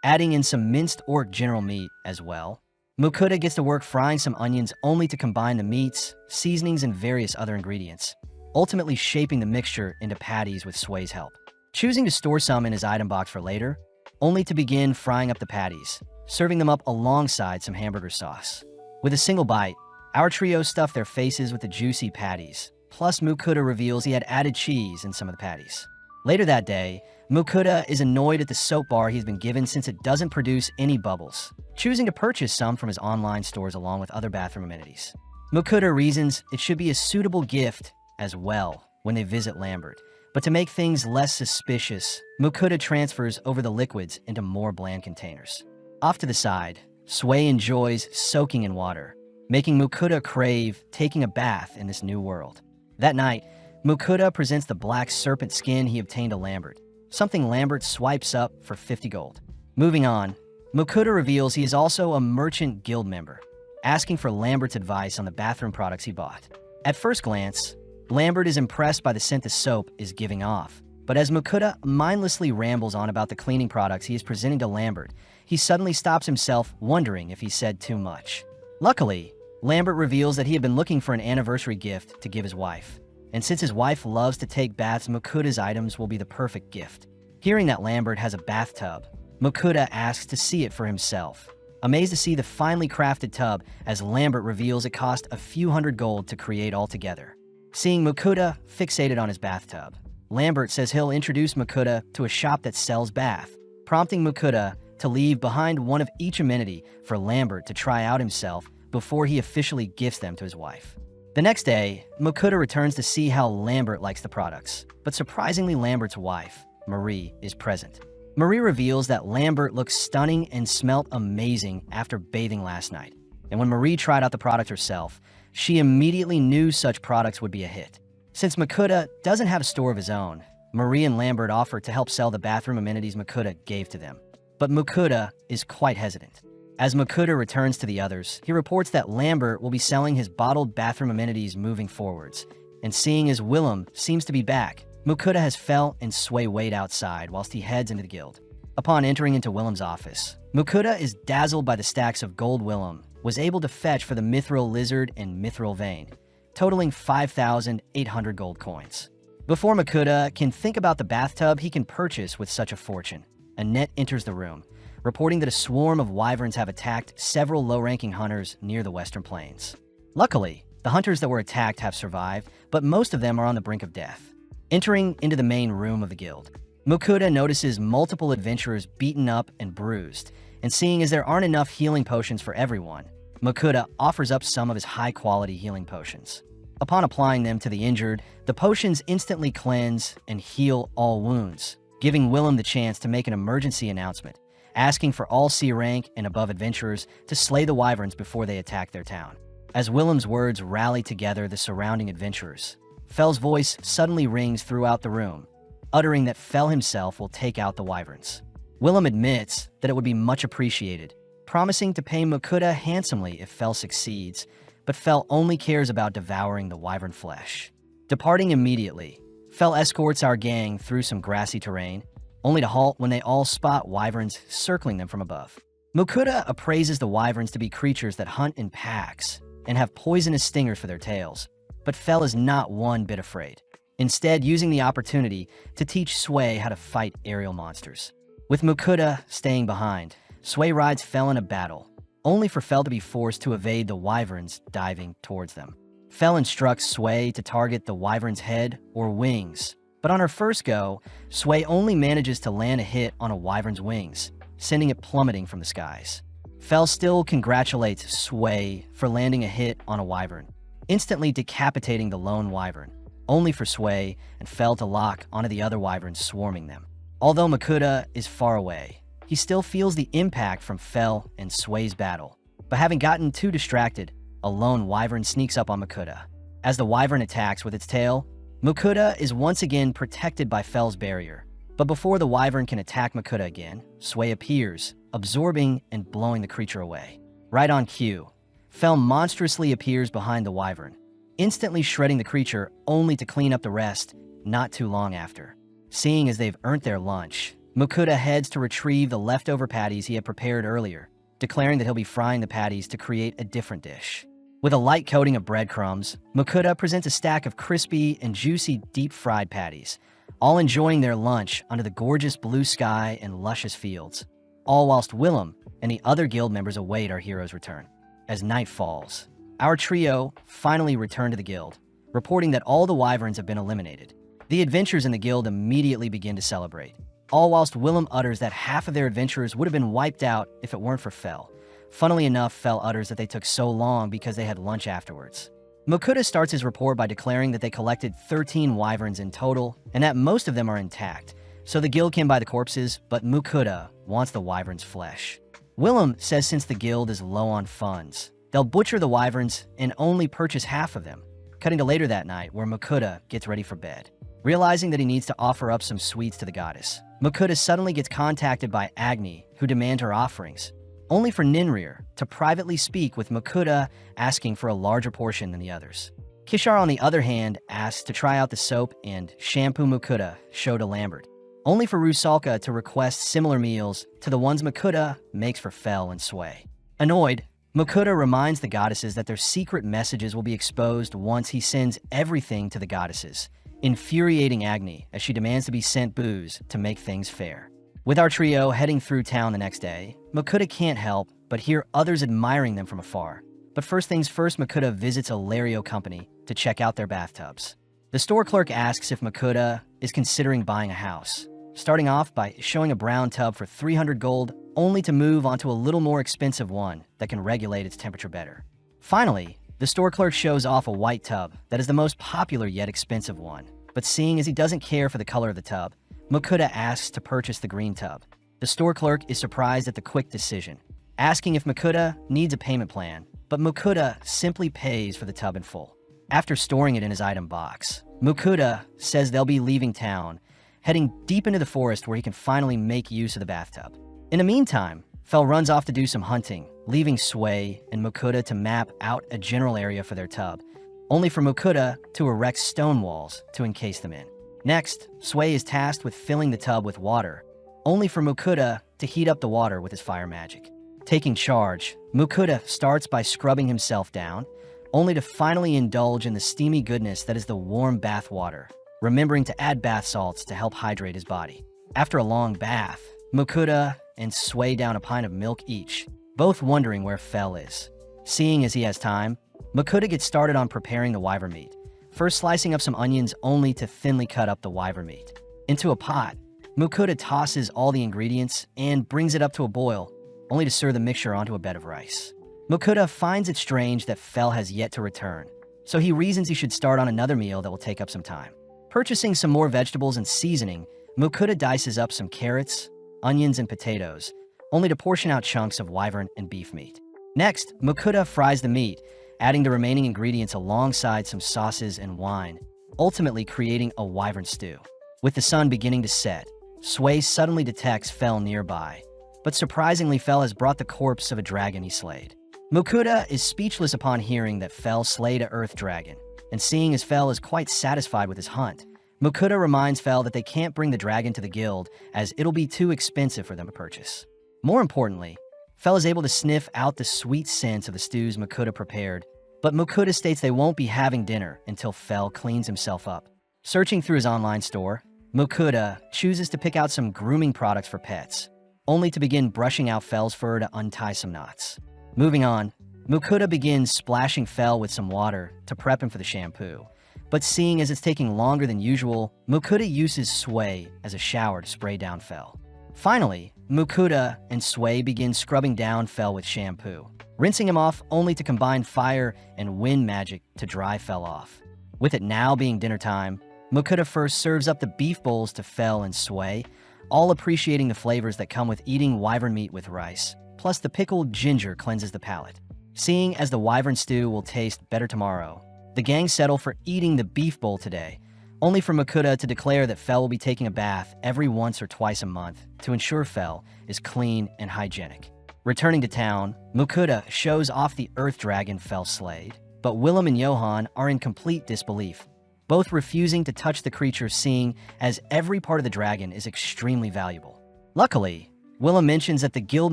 [SPEAKER 1] adding in some minced orc general meat as well. Makuta gets to work frying some onions only to combine the meats, seasonings, and various other ingredients, ultimately shaping the mixture into patties with Sway's help. Choosing to store some in his item box for later, only to begin frying up the patties, serving them up alongside some hamburger sauce. With a single bite, our trio stuffed their faces with the juicy patties, plus Makuta reveals he had added cheese in some of the patties. Later that day, Makuta is annoyed at the soap bar he's been given since it doesn't produce any bubbles, choosing to purchase some from his online stores along with other bathroom amenities. Makuta reasons it should be a suitable gift as well when they visit Lambert, but to make things less suspicious, Makuta transfers over the liquids into more bland containers. Off to the side, Sway enjoys soaking in water, making Makuta crave taking a bath in this new world. That night, Makuta presents the black serpent skin he obtained to Lambert, something Lambert swipes up for 50 gold. Moving on, Makuta reveals he is also a merchant guild member, asking for Lambert's advice on the bathroom products he bought. At first glance, Lambert is impressed by the scent the soap is giving off, but as Makuta mindlessly rambles on about the cleaning products he is presenting to Lambert, he suddenly stops himself, wondering if he said too much. Luckily, Lambert reveals that he had been looking for an anniversary gift to give his wife, and since his wife loves to take baths, Makuta's items will be the perfect gift. Hearing that Lambert has a bathtub, Makuta asks to see it for himself, amazed to see the finely crafted tub as Lambert reveals it cost a few hundred gold to create altogether. Seeing Makuta fixated on his bathtub, Lambert says he'll introduce Makuta to a shop that sells bath, prompting Makuta to leave behind one of each amenity for Lambert to try out himself before he officially gifts them to his wife. The next day, Makuta returns to see how Lambert likes the products, but surprisingly Lambert's wife, Marie, is present. Marie reveals that Lambert looks stunning and smelt amazing after bathing last night, and when Marie tried out the product herself, she immediately knew such products would be a hit. Since Makuta doesn't have a store of his own, Marie and Lambert offer to help sell the bathroom amenities Makuta gave to them. But Makuta is quite hesitant. As Makuta returns to the others, he reports that Lambert will be selling his bottled bathroom amenities moving forwards. And seeing as Willem seems to be back, Makuta has Fel and Sway wait outside whilst he heads into the guild. Upon entering into Willem's office, Makuta is dazzled by the stacks of gold Willem was able to fetch for the Mithril Lizard and Mithril Vein, totaling 5,800 gold coins. Before Makuta can think about the bathtub he can purchase with such a fortune, Annette enters the room, reporting that a swarm of wyverns have attacked several low-ranking hunters near the Western Plains. Luckily, the hunters that were attacked have survived, but most of them are on the brink of death. Entering into the main room of the guild, Makuta notices multiple adventurers beaten up and bruised, and seeing as there aren't enough healing potions for everyone, Makuta offers up some of his high-quality healing potions. Upon applying them to the injured, the potions instantly cleanse and heal all wounds, giving Willem the chance to make an emergency announcement, asking for all C rank and above adventurers to slay the wyverns before they attack their town. As Willem's words rally together the surrounding adventurers, Fel's voice suddenly rings throughout the room, uttering that Fel himself will take out the wyverns. Willem admits that it would be much appreciated, promising to pay Makuta handsomely if Fel succeeds, but Fel only cares about devouring the wyvern flesh. Departing immediately, Fel escorts our gang through some grassy terrain, only to halt when they all spot wyverns circling them from above. Makuta appraises the wyverns to be creatures that hunt in packs and have poisonous stingers for their tails, but Fel is not one bit afraid, instead using the opportunity to teach Sway how to fight aerial monsters. With Makuta staying behind, Sway rides Fel in a battle, only for Fel to be forced to evade the wyverns diving towards them. Fel instructs Sway to target the wyvern's head or wings, but on her first go, Sway only manages to land a hit on a wyvern's wings, sending it plummeting from the skies. Fel still congratulates Sway for landing a hit on a wyvern, instantly decapitating the lone wyvern, only for Sway and Fel to lock onto the other wyverns swarming them. Although Makuta is far away, he still feels the impact from Fel and Sway's battle, but having gotten too distracted, a lone wyvern sneaks up on Makuta. As the wyvern attacks with its tail, Makuta is once again protected by Fel's barrier. But before the wyvern can attack Makuta again, Sway appears, absorbing and blowing the creature away. Right on cue, Fel monstrously appears behind the wyvern, instantly shredding the creature only to clean up the rest not too long after. Seeing as they've earned their lunch, Makuta heads to retrieve the leftover patties he had prepared earlier, declaring that he'll be frying the patties to create a different dish. With a light coating of breadcrumbs, Makuta presents a stack of crispy and juicy deep-fried patties, all enjoying their lunch under the gorgeous blue sky and luscious fields, all whilst Willem and the other guild members await our hero's return. As night falls, our trio finally return to the guild, reporting that all the wyverns have been eliminated. The adventurers in the guild immediately begin to celebrate, all whilst Willem utters that half of their adventurers would have been wiped out if it weren't for Fel. Funnily enough, Fel utters that they took so long because they had lunch afterwards. Makuta starts his report by declaring that they collected 13 wyverns in total, and that most of them are intact, so the guild can buy the corpses, but Makuta wants the wyvern's flesh. Willem says since the guild is low on funds, they'll butcher the wyverns and only purchase half of them, cutting to later that night where Makuta gets ready for bed. Realizing that he needs to offer up some sweets to the goddess, Makuta suddenly gets contacted by Agni, who demand her offerings, only for Ninrir to privately speak with Makuta asking for a larger portion than the others. Kishar, on the other hand, asks to try out the soap and shampoo Makuta showed to Lambert, only for Rusalka to request similar meals to the ones Makuta makes for Fel and Sway. Annoyed, Makuta reminds the goddesses that their secret messages will be exposed once he sends everything to the goddesses, infuriating Agni as she demands to be sent booze to make things fair. With our trio heading through town the next day, Makuta can't help but hear others admiring them from afar. But first things first, Makuta visits a Lario company to check out their bathtubs. The store clerk asks if Makuta is considering buying a house, starting off by showing a brown tub for 300 gold, only to move onto a little more expensive one that can regulate its temperature better. Finally, the store clerk shows off a white tub that is the most popular yet expensive one, but seeing as he doesn't care for the color of the tub, Makuta asks to purchase the green tub. The store clerk is surprised at the quick decision, asking if Makuta needs a payment plan, but Makuta simply pays for the tub in full. After storing it in his item box, Mukuda says they'll be leaving town, heading deep into the forest where he can finally make use of the bathtub. In the meantime, Fel runs off to do some hunting, leaving Sway and Mukuda to map out a general area for their tub, only for Mukuda to erect stone walls to encase them in. Next, Sway is tasked with filling the tub with water, only for Mukuda to heat up the water with his fire magic. Taking charge, Mukuda starts by scrubbing himself down, only to finally indulge in the steamy goodness that is the warm bath water, remembering to add bath salts to help hydrate his body. After a long bath, Mukuda and Sway down a pint of milk each, both wondering where Fel is. Seeing as he has time, Mukuda gets started on preparing the wyvern meat, first slicing up some onions only to thinly cut up the wyvern meat. Into a pot, Mukuda tosses all the ingredients and brings it up to a boil, only to serve the mixture onto a bed of rice. Mukuda finds it strange that Fel has yet to return, so he reasons he should start on another meal that will take up some time. Purchasing some more vegetables and seasoning, Mukuda dices up some carrots, onions, and potatoes, only to portion out chunks of wyvern and beef meat. Next, Mukuda fries the meat, adding the remaining ingredients alongside some sauces and wine, ultimately creating a wyvern stew. With the sun beginning to set, Sway suddenly detects Fel nearby, but surprisingly Fel has brought the corpse of a dragon he slayed. Mukuda is speechless upon hearing that Fel slayed an earth dragon, and seeing as Fel is quite satisfied with his hunt, Mukuda reminds Fel that they can't bring the dragon to the guild as it'll be too expensive for them to purchase. More importantly, Fel is able to sniff out the sweet scents of the stews Mukuda prepared, but Mukuda states they won't be having dinner until Fel cleans himself up. Searching through his online store, Mukuda chooses to pick out some grooming products for pets, only to begin brushing out Fel's fur to untie some knots. Moving on, Mukuda begins splashing Fel with some water to prep him for the shampoo, but seeing as it's taking longer than usual, Mukuda uses Sway as a shower to spray down Fel. Finally, Mukuda and Sway begin scrubbing down Fel with shampoo, rinsing him off only to combine fire and wind magic to dry Fel off. With it now being dinner time, Mukuda first serves up the beef bowls to Fel and Sway, all appreciating the flavors that come with eating wyvern meat with rice, plus the pickled ginger cleanses the palate. Seeing as the wyvern stew will taste better tomorrow, the gang settle for eating the beef bowl today, only for Mukuda to declare that Fel will be taking a bath every once or twice a month to ensure Fel is clean and hygienic. Returning to town, Mukuda shows off the earth dragon Fel slayed, but Willem and Johan are in complete disbelief, both refusing to touch the creature, seeing as every part of the dragon is extremely valuable. Luckily, Willem mentions that the guild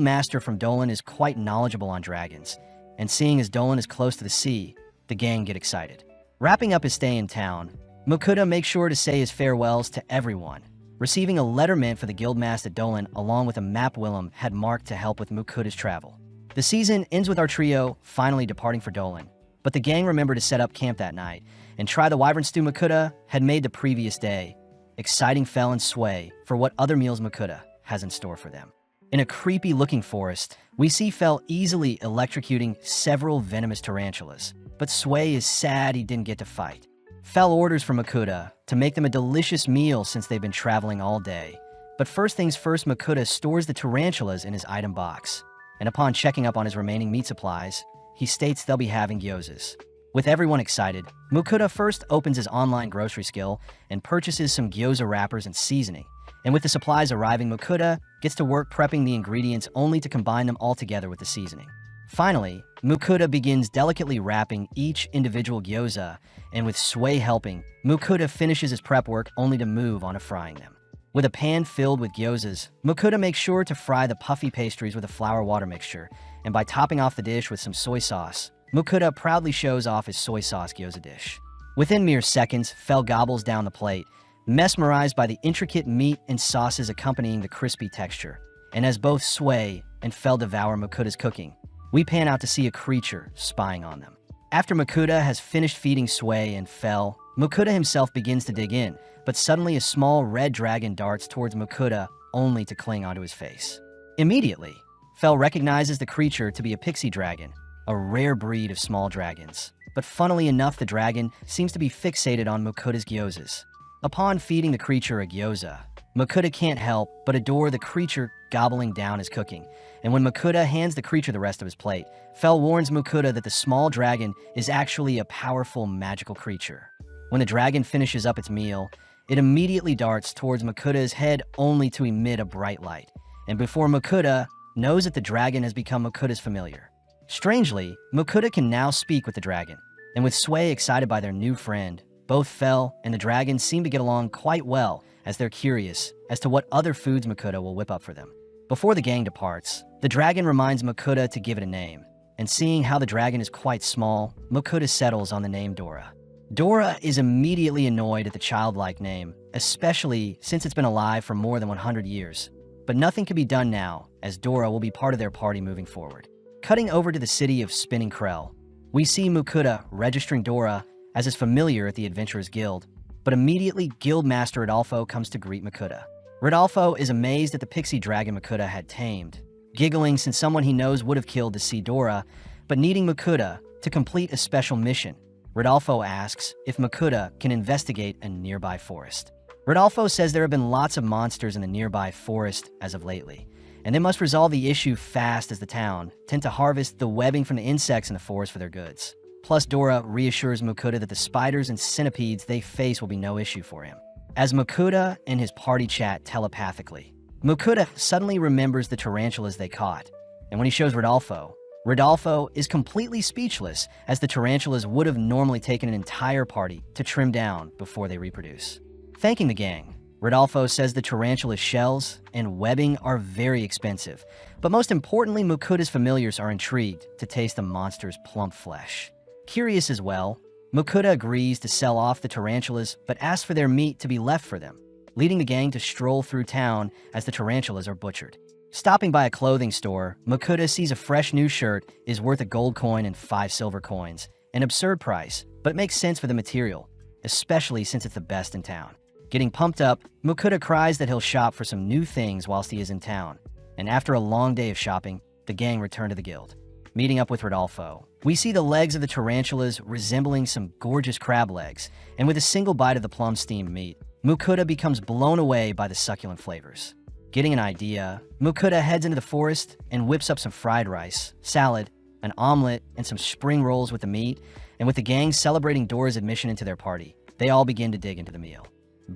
[SPEAKER 1] master from Dolan is quite knowledgeable on dragons, and seeing as Dolan is close to the sea, the gang get excited. Wrapping up his stay in town, Mukuda makes sure to say his farewells to everyone, receiving a letter meant for the guildmaster Dolan along with a map Willem had marked to help with Mukuda's travel. The season ends with our trio finally departing for Dolan, but the gang remember to set up camp that night and try the wyvern stew Mukuda had made the previous day, exciting Fel and Sway for what other meals Mukuda has in store for them. In a creepy-looking forest, we see Fel easily electrocuting several venomous tarantulas, but Sway is sad he didn't get to fight. Fel orders for Mukuda to make them a delicious meal since they've been traveling all day, but first things first, Mukuda stores the tarantulas in his item box, and upon checking up on his remaining meat supplies, he states they'll be having gyozas. With everyone excited, Mukuda first opens his online grocery skill and purchases some gyoza wrappers and seasoning, and with the supplies arriving, Mukuda gets to work prepping the ingredients only to combine them all together with the seasoning. Finally, Mukuda begins delicately wrapping each individual gyoza, and with Sway helping, Mukuda finishes his prep work only to move on to frying them. With a pan filled with gyozas, Mukuda makes sure to fry the puffy pastries with a flour water mixture, and by topping off the dish with some soy sauce, Mukuda proudly shows off his soy sauce gyoza dish. Within mere seconds, Fel gobbles down the plate, mesmerized by the intricate meat and sauces accompanying the crispy texture. And as both Sway and Fel devour Mukuda's cooking, we pan out to see a creature spying on them. After Mukuda has finished feeding Sway and Fel, Mukuda himself begins to dig in, but suddenly a small red dragon darts towards Mukuda only to cling onto his face. Immediately, Fel recognizes the creature to be a pixie dragon, a rare breed of small dragons. But funnily enough, the dragon seems to be fixated on Mukuda's gyozas. Upon feeding the creature a gyoza, Mukuda can't help but adore the creature gobbling down his cooking, and when Mukuda hands the creature the rest of his plate, Fel warns Mukuda that the small dragon is actually a powerful magical creature. When the dragon finishes up its meal, it immediately darts towards Makuta's head only to emit a bright light. And before Makuta knows that the dragon has become Makuta's familiar. Strangely, Makuta can now speak with the dragon, and with Sway excited by their new friend, both Fel and the dragon seem to get along quite well as they're curious as to what other foods Makuta will whip up for them. Before the gang departs, the dragon reminds Makuta to give it a name, and seeing how the dragon is quite small, Makuta settles on the name Dora. Dora is immediately annoyed at the childlike name, especially since it's been alive for more than 100 years. But nothing can be done now, as Dora will be part of their party moving forward. Cutting over to the city of Spinning Krell, we see Makuta registering Dora as his familiar at the Adventurers Guild, but immediately Guildmaster Rodolfo comes to greet Makuta. Rodolfo is amazed at the pixie dragon Makuta had tamed, giggling since someone he knows would have killed to see Dora, but needing Makuta to complete a special mission. Rodolfo asks if Makuta can investigate a nearby forest. Rodolfo says there have been lots of monsters in the nearby forest as of lately, and they must resolve the issue fast as the town tend to harvest the webbing from the insects in the forest for their goods. Plus, Dora reassures Makuta that the spiders and centipedes they face will be no issue for him. As Makuta and his party chat telepathically, Makuta suddenly remembers the tarantulas they caught, and when he shows Rodolfo, Rodolfo is completely speechless as the tarantulas would have normally taken an entire party to trim down before they reproduce. Thanking the gang, Rodolfo says the tarantula shells and webbing are very expensive, but most importantly, Makuta's familiars are intrigued to taste the monster's plump flesh. Curious as well, Makuta agrees to sell off the tarantulas but asks for their meat to be left for them, leading the gang to stroll through town as the tarantulas are butchered. Stopping by a clothing store, Makuta sees a fresh new shirt is worth a gold coin and 5 silver coins, an absurd price, but it makes sense for the material, especially since it's the best in town. Getting pumped up, Makuta cries that he'll shop for some new things whilst he is in town, and after a long day of shopping, the gang return to the guild. Meeting up with Rodolfo, we see the legs of the tarantulas resembling some gorgeous crab legs, and with a single bite of the plum steamed meat, Makuta becomes blown away by the succulent flavors. Getting an idea, Makuta heads into the forest and whips up some fried rice, salad, an omelet, and some spring rolls with the meat, and with the gang celebrating Dora's admission into their party, they all begin to dig into the meal.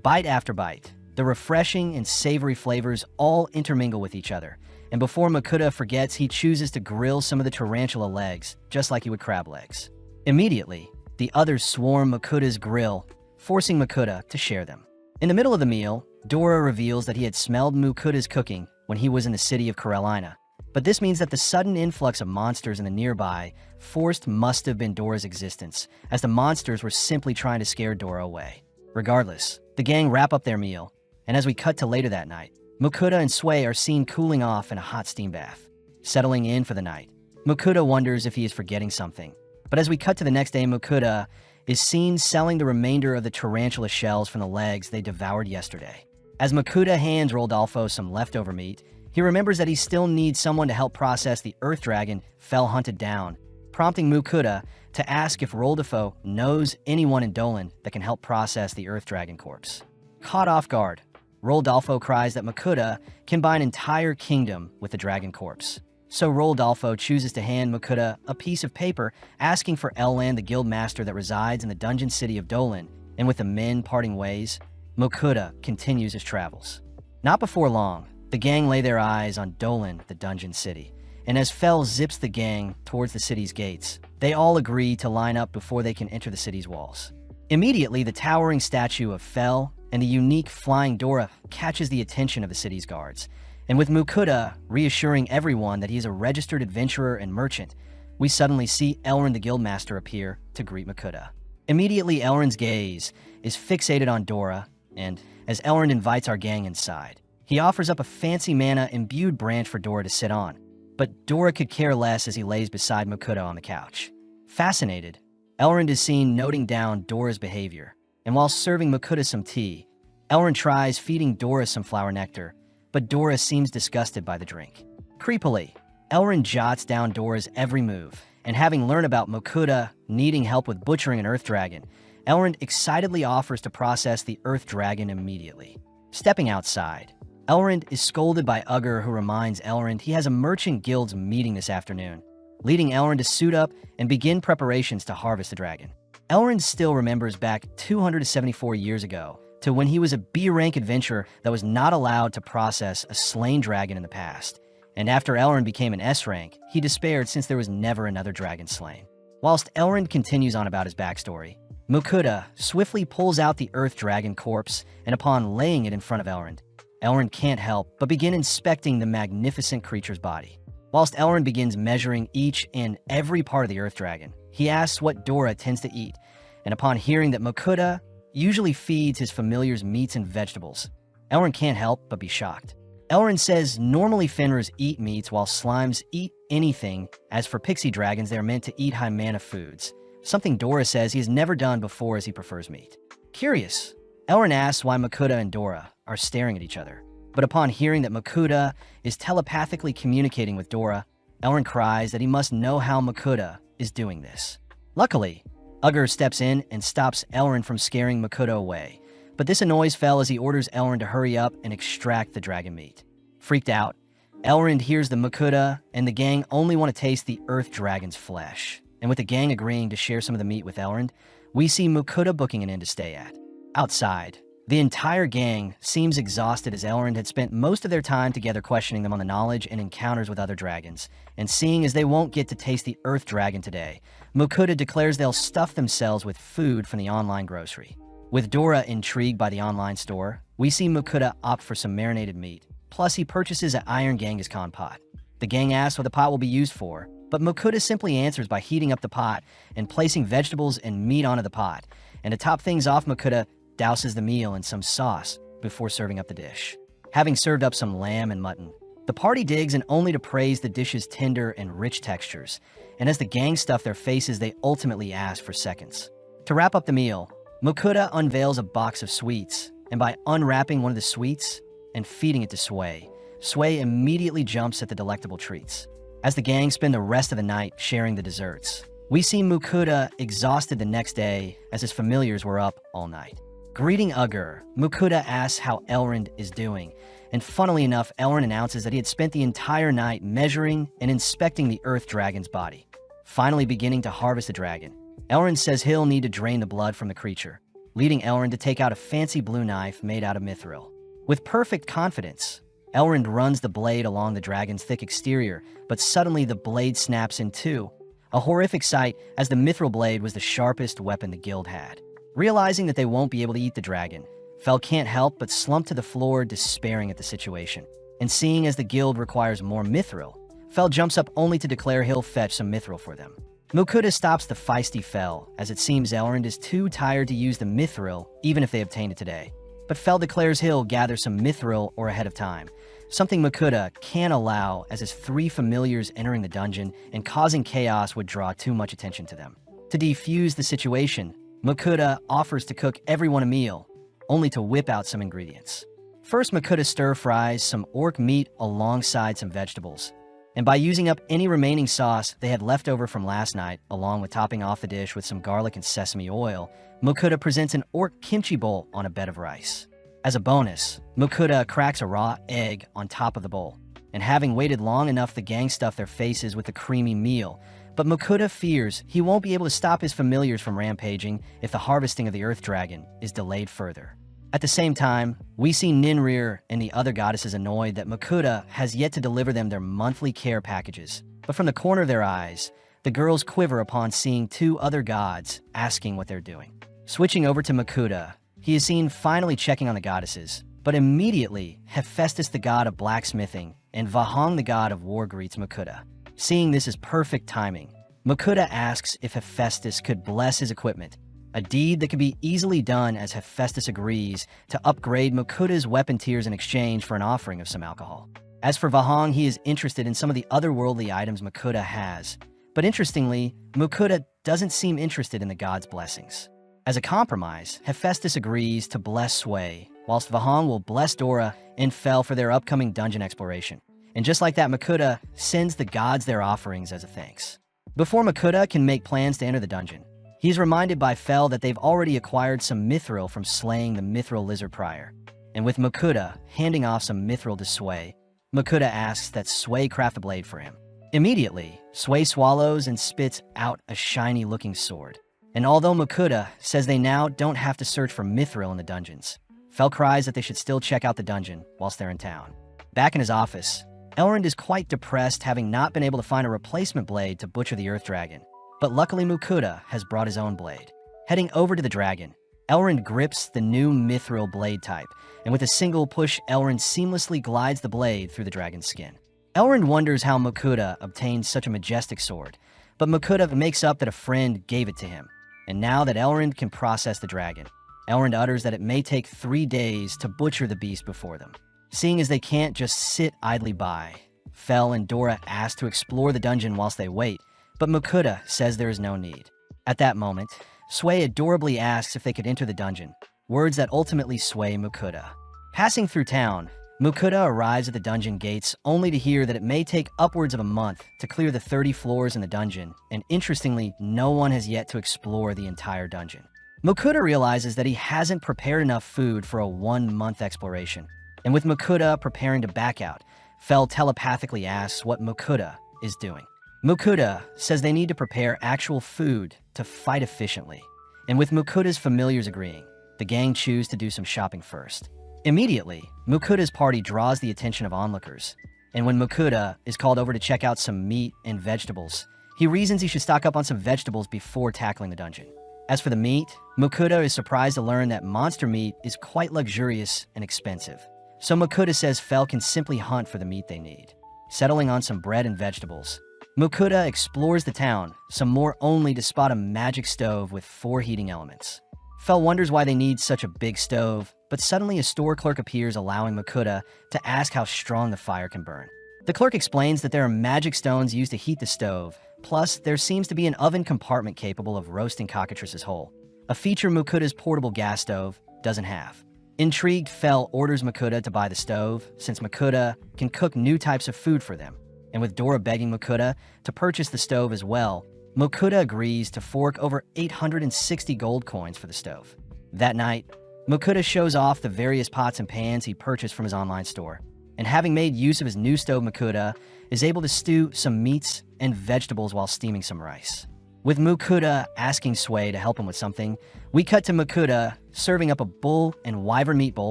[SPEAKER 1] Bite after bite, the refreshing and savory flavors all intermingle with each other, and before Makuta forgets, he chooses to grill some of the tarantula legs, just like he would crab legs. Immediately, the others swarm Makuta's grill, forcing Makuta to share them. In the middle of the meal, Dora reveals that he had smelled Makuta's cooking when he was in the city of Karelina, but this means that the sudden influx of monsters in the nearby forest must have been Dora's existence, as the monsters were simply trying to scare Dora away. Regardless, the gang wrap up their meal, and as we cut to later that night, Makuta and Sway are seen cooling off in a hot steam bath. Settling in for the night, Makuta wonders if he is forgetting something, but as we cut to the next day, Makuta is seen selling the remainder of the tarantula shells from the legs they devoured yesterday. As Makuta hands Rodolfo some leftover meat, he remembers that he still needs someone to help process the earth dragon Fel hunted down, prompting Makuta to ask if Rodolfo knows anyone in Dolan that can help process the earth dragon corpse. Caught off guard, Rodolfo cries that Makuta can buy an entire kingdom with the dragon corpse. So Rodolfo chooses to hand Makuta a piece of paper asking for Elland, the guild master that resides in the dungeon city of Dolan, and with the men parting ways, Makuta continues his travels. Not before long, the gang lay their eyes on Dolan, the dungeon city, and as Fel zips the gang towards the city's gates, they all agree to line up before they can enter the city's walls. Immediately, the towering statue of Fel and the unique flying Dora catches the attention of the city's guards, and with Makuta reassuring everyone that he is a registered adventurer and merchant, we suddenly see Elrond the Guildmaster appear to greet Makuta. Immediately, Elrond's gaze is fixated on Dora, and as Elrond invites our gang inside, he offers up a fancy mana-imbued branch for Dora to sit on, but Dora could care less as he lays beside Makuta on the couch. Fascinated, Elrond is seen noting down Dora's behavior, and while serving Makuta some tea, Elrond tries feeding Dora some flower nectar, but Dora seems disgusted by the drink. Creepily, Elrond jots down Dora's every move, and having learned about Makuta needing help with butchering an earth dragon, Elrond excitedly offers to process the earth dragon immediately. Stepping outside, Elrond is scolded by Ugger, who reminds Elrond he has a merchant guild's meeting this afternoon, leading Elrond to suit up and begin preparations to harvest the dragon. Elrond still remembers back 274 years ago to when he was a B-rank adventurer that was not allowed to process a slain dragon in the past. And after Elrond became an S-rank, he despaired since there was never another dragon slain. Whilst Elrond continues on about his backstory, Mukuda swiftly pulls out the Earth Dragon corpse, and upon laying it in front of Elrond, Elrond can't help but begin inspecting the magnificent creature's body. Whilst Elrond begins measuring each and every part of the Earth Dragon, he asks what Dora tends to eat, and upon hearing that Mukuda usually feeds his familiars meats and vegetables, Elrond can't help but be shocked. Elrond says normally Fenris eat meats while slimes eat anything. As for pixie dragons, they are meant to eat high mana foods, something Dora says he has never done before as he prefers meat. Curious, Elrond asks why Mukuda and Dora are staring at each other, but upon hearing that Mukuda is telepathically communicating with Dora, Elrond cries that he must know how Mukuda is doing this. Luckily, Ugger steps in and stops Elrond from scaring Mukuda away, but this annoys Fel as he orders Elrond to hurry up and extract the dragon meat. Freaked out, Elrond hears that Mukuda and the gang only want to taste the Earth Dragon's flesh, and with the gang agreeing to share some of the meat with Elrond, we see Mukuda booking an inn to stay at. Outside, the entire gang seems exhausted as Elrond had spent most of their time together questioning them on the knowledge and encounters with other dragons, and seeing as they won't get to taste the Earth Dragon today, Mukuda declares they'll stuff themselves with food from the online grocery. With Dora intrigued by the online store, we see Mukuda opt for some marinated meat, plus he purchases an Iron Genghis Khan pot. The gang asks what the pot will be used for, but Mukuda simply answers by heating up the pot and placing vegetables and meat onto the pot, and to top things off, Mukuda douses the meal in some sauce before serving up the dish. Having served up some lamb and mutton, the party digs and only to praise the dish's tender and rich textures, and as the gang stuff their faces, they ultimately ask for seconds. To wrap up the meal, Mukuda unveils a box of sweets, and by unwrapping one of the sweets and feeding it to Sway, Sway immediately jumps at the delectable treats. As the gang spend the rest of the night sharing the desserts, we see Mukuda exhausted the next day as his familiars were up all night. Greeting Ugger, Mukuda asks how Elrond is doing, and funnily enough, Elrond announces that he had spent the entire night measuring and inspecting the Earth Dragon's body. Finally beginning to harvest the dragon, Elrond says he'll need to drain the blood from the creature, leading Elrond to take out a fancy blue knife made out of mithril. With perfect confidence, Elrond runs the blade along the dragon's thick exterior, but suddenly the blade snaps in two, a horrific sight as the mithril blade was the sharpest weapon the guild had. Realizing that they won't be able to eat the dragon, Fel can't help but slump to the floor, despairing at the situation. And seeing as the guild requires more mithril, Fel jumps up only to declare he'll fetch some mithril for them. Mukuda stops the feisty Fel, as it seems Elrond is too tired to use the mithril even if they obtain it today. But Fel declares he'll gather some mithril or ahead of time, something Mukuda can't allow as his three familiars entering the dungeon and causing chaos would draw too much attention to them. To defuse the situation, Mukuda offers to cook everyone a meal, only to whip out some ingredients. First, Mukuda stir-fries some orc meat alongside some vegetables, and by using up any remaining sauce they had left over from last night, along with topping off the dish with some garlic and sesame oil, Mukuda presents an orc kimchi bowl on a bed of rice. As a bonus, Mukuda cracks a raw egg on top of the bowl, and having waited long enough, the gang stuff their faces with the creamy meal, but Mukuda fears he won't be able to stop his familiars from rampaging if the harvesting of the Earth Dragon is delayed further. At the same time, we see Ninrir and the other goddesses annoyed that Mukuda has yet to deliver them their monthly care packages, but from the corner of their eyes, the girls quiver upon seeing two other gods asking what they're doing. Switching over to Mukuda, he is seen finally checking on the goddesses, but immediately Hephaestus, the god of blacksmithing, and Vahang, the god of war, greets Mukuda. Seeing this as perfect timing, Mukuda asks if Hephaestus could bless his equipment, a deed that can be easily done as Hephaestus agrees to upgrade Mukuda's weapon tiers in exchange for an offering of some alcohol. As for Vahang, he is interested in some of the otherworldly items Mukuda has, but interestingly, Mukuda doesn't seem interested in the god's blessings. As a compromise, Hephaestus agrees to bless Sway, whilst Vahang will bless Dora and Fel for their upcoming dungeon exploration. And just like that, Mukuda sends the gods their offerings as a thanks. Before Mukuda can make plans to enter the dungeon, he's reminded by Fel that they've already acquired some mithril from slaying the mithril lizard prior. And with Mukuda handing off some mithril to Sway, Mukuda asks that Sway craft a blade for him. Immediately, Sway swallows and spits out a shiny-looking sword. And although Mukuta says they now don't have to search for Mithril in the dungeons, Fel cries that they should still check out the dungeon whilst they're in town. Back in his office, Elrond is quite depressed, having not been able to find a replacement blade to butcher the Earth Dragon. But luckily Mukuta has brought his own blade. Heading over to the dragon, Elrond grips the new Mithril blade type, and with a single push, Elrond seamlessly glides the blade through the dragon's skin. Elrond wonders how Mukuta obtained such a majestic sword, but Mukuta makes up that a friend gave it to him. And now that Elrond can process the dragon, Elrond utters that it may take 3 days to butcher the beast before them. Seeing as they can't just sit idly by, Fel and Dora ask to explore the dungeon whilst they wait, but Mukuta says there is no need. At that moment, Sway adorably asks if they could enter the dungeon, words that ultimately sway Mukuta. Passing through town, Mukuta arrives at the dungeon gates only to hear that it may take upwards of a month to clear the 30 floors in the dungeon, and interestingly, no one has yet to explore the entire dungeon. Mukuta realizes that he hasn't prepared enough food for a 1-month exploration, and with Mukuta preparing to back out, Fel telepathically asks what Mukuta is doing. Mukuta says they need to prepare actual food to fight efficiently, and with Mukuta's familiars agreeing, the gang choose to do some shopping first. Immediately, Mukuta's party draws the attention of onlookers, and when Mukuta is called over to check out some meat and vegetables, he reasons he should stock up on some vegetables before tackling the dungeon. As for the meat, Mukuta is surprised to learn that monster meat is quite luxurious and expensive. So Mukuta says Fel can simply hunt for the meat they need. Settling on some bread and vegetables, Mukuta explores the town, some more only to spot a magic stove with 4 heating elements. Fel wonders why they need such a big stove, but suddenly a store clerk appears, allowing Mukuta to ask how strong the fire can burn. The clerk explains that there are magic stones used to heat the stove, plus there seems to be an oven compartment capable of roasting cockatrices whole, a feature Mukuta's portable gas stove doesn't have. Intrigued, Fel orders Mukuta to buy the stove, since Mukuta can cook new types of food for them. And with Dora begging Mukuta to purchase the stove as well, Mukuta agrees to fork over 860 gold coins for the stove. That night, Mukuta shows off the various pots and pans he purchased from his online store, and having made use of his new stove, Mukuta is able to stew some meats and vegetables while steaming some rice. With Mukuta asking Sway to help him with something, we cut to Mukuta serving up a bull and wyvern meat bowl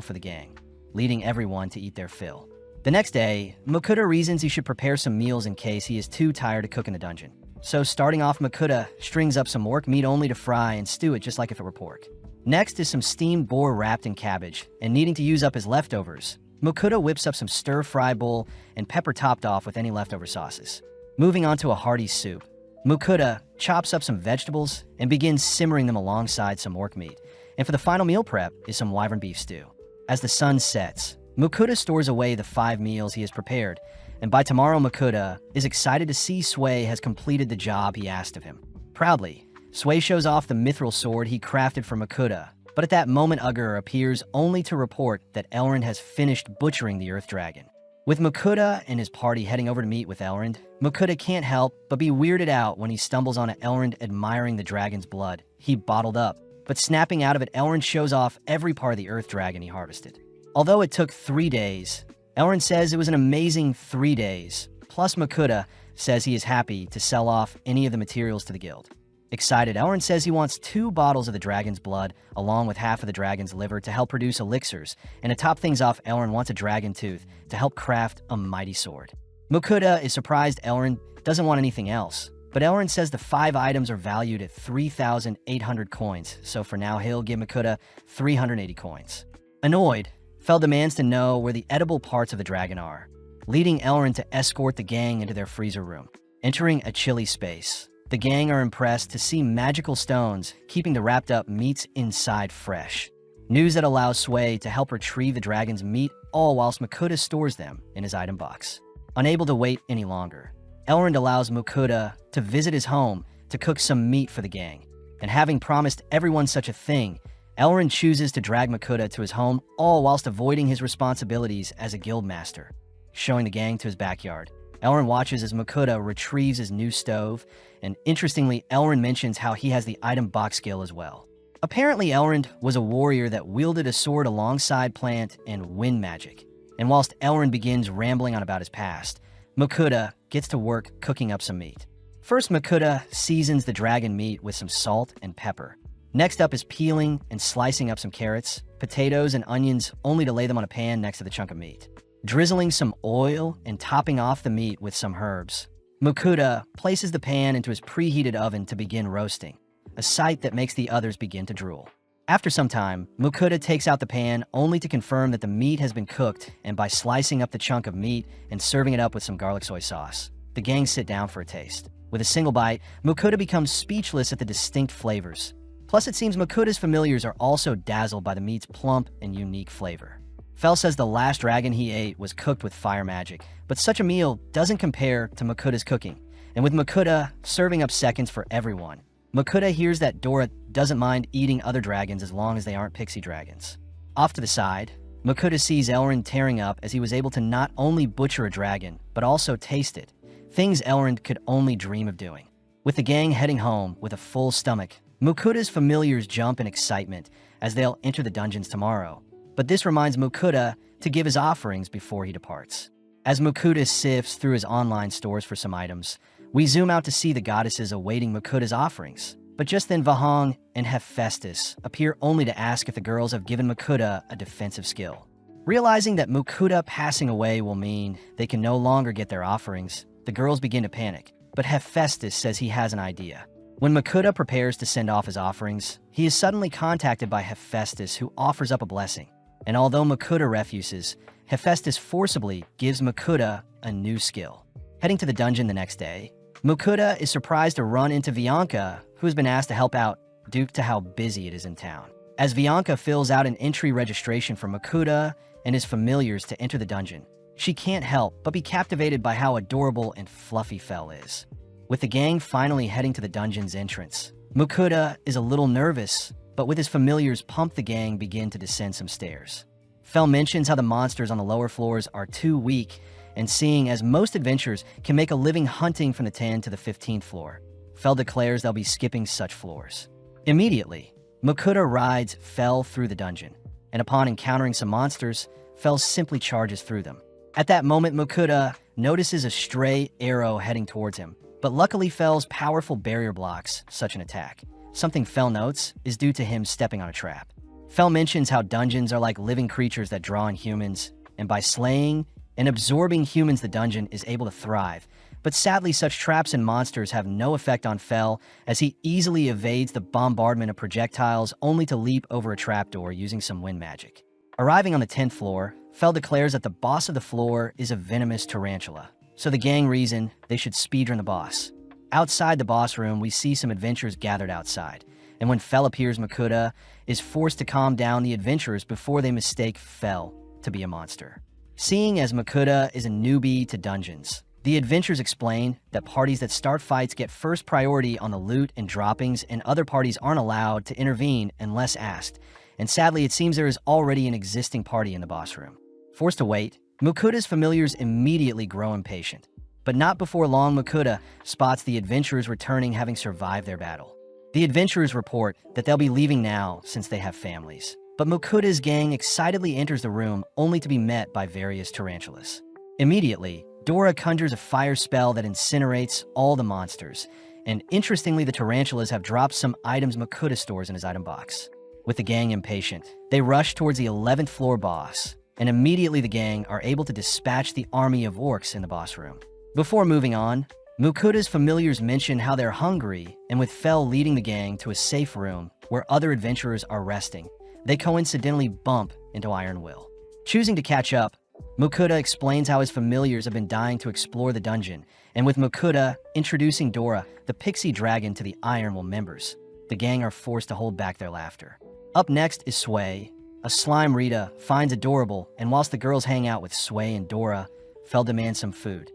[SPEAKER 1] for the gang, leading everyone to eat their fill. The next day, Mukuta reasons he should prepare some meals in case he is too tired to cook in the dungeon. So starting off, Mukuta strings up some orc meat only to fry and stew it just like if it were pork. Next is some steamed boar wrapped in cabbage, and needing to use up his leftovers, Mukuta whips up some stir-fry bull and pepper topped off with any leftover sauces. Moving on to a hearty soup, Mukuta chops up some vegetables and begins simmering them alongside some orc meat, and for the final meal prep is some wyvern beef stew. As the sun sets, Mukuta stores away the 5 meals he has prepared, and by tomorrow Mukuta is excited to see Sway has completed the job he asked of him. Proudly, Sway shows off the mithril sword he crafted for Mukuta, but at that moment Ugger appears only to report that Elrond has finished butchering the Earth Dragon. With Mukuta and his party heading over to meet with Elrond, Mukuta can't help but be weirded out when he stumbles on Elrond admiring the dragon's blood he bottled up, but snapping out of it, Elrond shows off every part of the Earth Dragon he harvested. Although it took 3 days, Elrond says it was an amazing 3 days, plus Mukuta says he is happy to sell off any of the materials to the guild. Excited, Elrond says he wants 2 bottles of the dragon's blood, along with half of the dragon's liver to help produce elixirs, and to top things off, Elrond wants a dragon tooth to help craft a mighty sword. Mukuta is surprised Elrond doesn't want anything else, but Elrond says the 5 items are valued at 3,800 coins, so for now he'll give Mukuta 380 coins. Annoyed, Fel demands to know where the edible parts of the dragon are, leading Elrond to escort the gang into their freezer room. Entering a chilly space, the gang are impressed to see magical stones keeping the wrapped up meats inside fresh. News that allows Sway to help retrieve the dragon's meat, all whilst Mukuta stores them in his item box. Unable to wait any longer, Elrond allows Mukuta to visit his home to cook some meat for the gang, and having promised everyone such a thing, Elrond chooses to drag Mukuta to his home, all whilst avoiding his responsibilities as a guild master. Showing the gang to his backyard, Elrond watches as Mukuta retrieves his new stove, and interestingly, Elrond mentions how he has the item box skill as well. Apparently, Elrond was a warrior that wielded a sword alongside plant and wind magic, and whilst Elrond begins rambling on about his past, Mukuta gets to work cooking up some meat. First, Makuta seasons the dragon meat with some salt and pepper. Next up is peeling and slicing up some carrots, potatoes, and onions only to lay them on a pan next to the chunk of meat. Drizzling some oil and topping off the meat with some herbs. Makuta places the pan into his preheated oven to begin roasting, a sight that makes the others begin to drool. After some time, Makuta takes out the pan only to confirm that the meat has been cooked, and by slicing up the chunk of meat and serving it up with some garlic soy sauce. The gang sit down for a taste. With a single bite, Makuta becomes speechless at the distinct flavors. Plus, it seems Makuta's familiars are also dazzled by the meat's plump and unique flavor. Fel says the last dragon he ate was cooked with fire magic, but such a meal doesn't compare to Makuta's cooking. And with Makuta serving up seconds for everyone, Makuta hears that Dora doesn't mind eating other dragons as long as they aren't pixie dragons. Off to the side, Makuta sees Elrond tearing up as he was able to not only butcher a dragon, but also taste it, things Elrond could only dream of doing. With the gang heading home with a full stomach, Makuta's familiars jump in excitement as they'll enter the dungeons tomorrow, but this reminds Makuta to give his offerings before he departs. As Makuta sifts through his online stores for some items, we zoom out to see the goddesses awaiting Makuta's offerings. But just then Vahang and Hephaestus appear only to ask if the girls have given Makuta a defensive skill. Realizing that Makuta passing away will mean they can no longer get their offerings, the girls begin to panic, but Hephaestus says he has an idea. When Makuta prepares to send off his offerings, he is suddenly contacted by Hephaestus, who offers up a blessing. And although Makuta refuses, Hephaestus forcibly gives Makuta a new skill. Heading to the dungeon the next day, Makuta is surprised to run into Vianca, who has been asked to help out due to how busy it is in town. As Vianca fills out an entry registration for Makuta and his familiars to enter the dungeon, she can't help but be captivated by how adorable and fluffy Fel is. With the gang finally heading to the dungeon's entrance, Makuta is a little nervous, but with his familiars pumped, the gang begin to descend some stairs. Fel mentions how the monsters on the lower floors are too weak, and seeing as most adventurers can make a living hunting from the 10th to the 15th floor, Fel declares they'll be skipping such floors. Immediately, Makuta rides Fel through the dungeon, and upon encountering some monsters, Fel simply charges through them. At that moment, Makuta notices a stray arrow heading towards him, but luckily Fel's powerful barrier blocks such an attack. Something Fel notes is due to him stepping on a trap. Fel mentions how dungeons are like living creatures that draw in humans, and by slaying and absorbing humans, the dungeon is able to thrive. But sadly, such traps and monsters have no effect on Fel, as he easily evades the bombardment of projectiles only to leap over a trapdoor using some wind magic. Arriving on the 10th floor, Fel declares that the boss of the floor is a venomous tarantula, so the gang reason they should speedrun the boss. Outside the boss room, we see some adventurers gathered outside, and when Fel appears, Makuta is forced to calm down the adventurers before they mistake Fel to be a monster. Seeing as Makuta is a newbie to dungeons, the adventurers explain that parties that start fights get first priority on the loot and droppings, and other parties aren't allowed to intervene unless asked, and sadly it seems there is already an existing party in the boss room. Forced to wait, Makuta's familiars immediately grow impatient. But not before long, Makuta spots the adventurers returning, having survived their battle. The adventurers report that they'll be leaving now since they have families. But Makuta's gang excitedly enters the room only to be met by various tarantulas. Immediately, Dora conjures a fire spell that incinerates all the monsters, and interestingly, the tarantulas have dropped some items Makuta stores in his item box. With the gang impatient, they rush towards the 11th floor boss, and immediately the gang are able to dispatch the army of orcs in the boss room. Before moving on, Makuta's familiars mention how they're hungry, and with Fel leading the gang to a safe room where other adventurers are resting, they coincidentally bump into Iron Will. Choosing to catch up, Makuta explains how his familiars have been dying to explore the dungeon, and with Makuta introducing Dora, the pixie dragon, to the Iron Will members, the gang are forced to hold back their laughter. Up next is Sway. A slime Rita finds adorable, and whilst the girls hang out with Sway and Dora, Fel demands some food.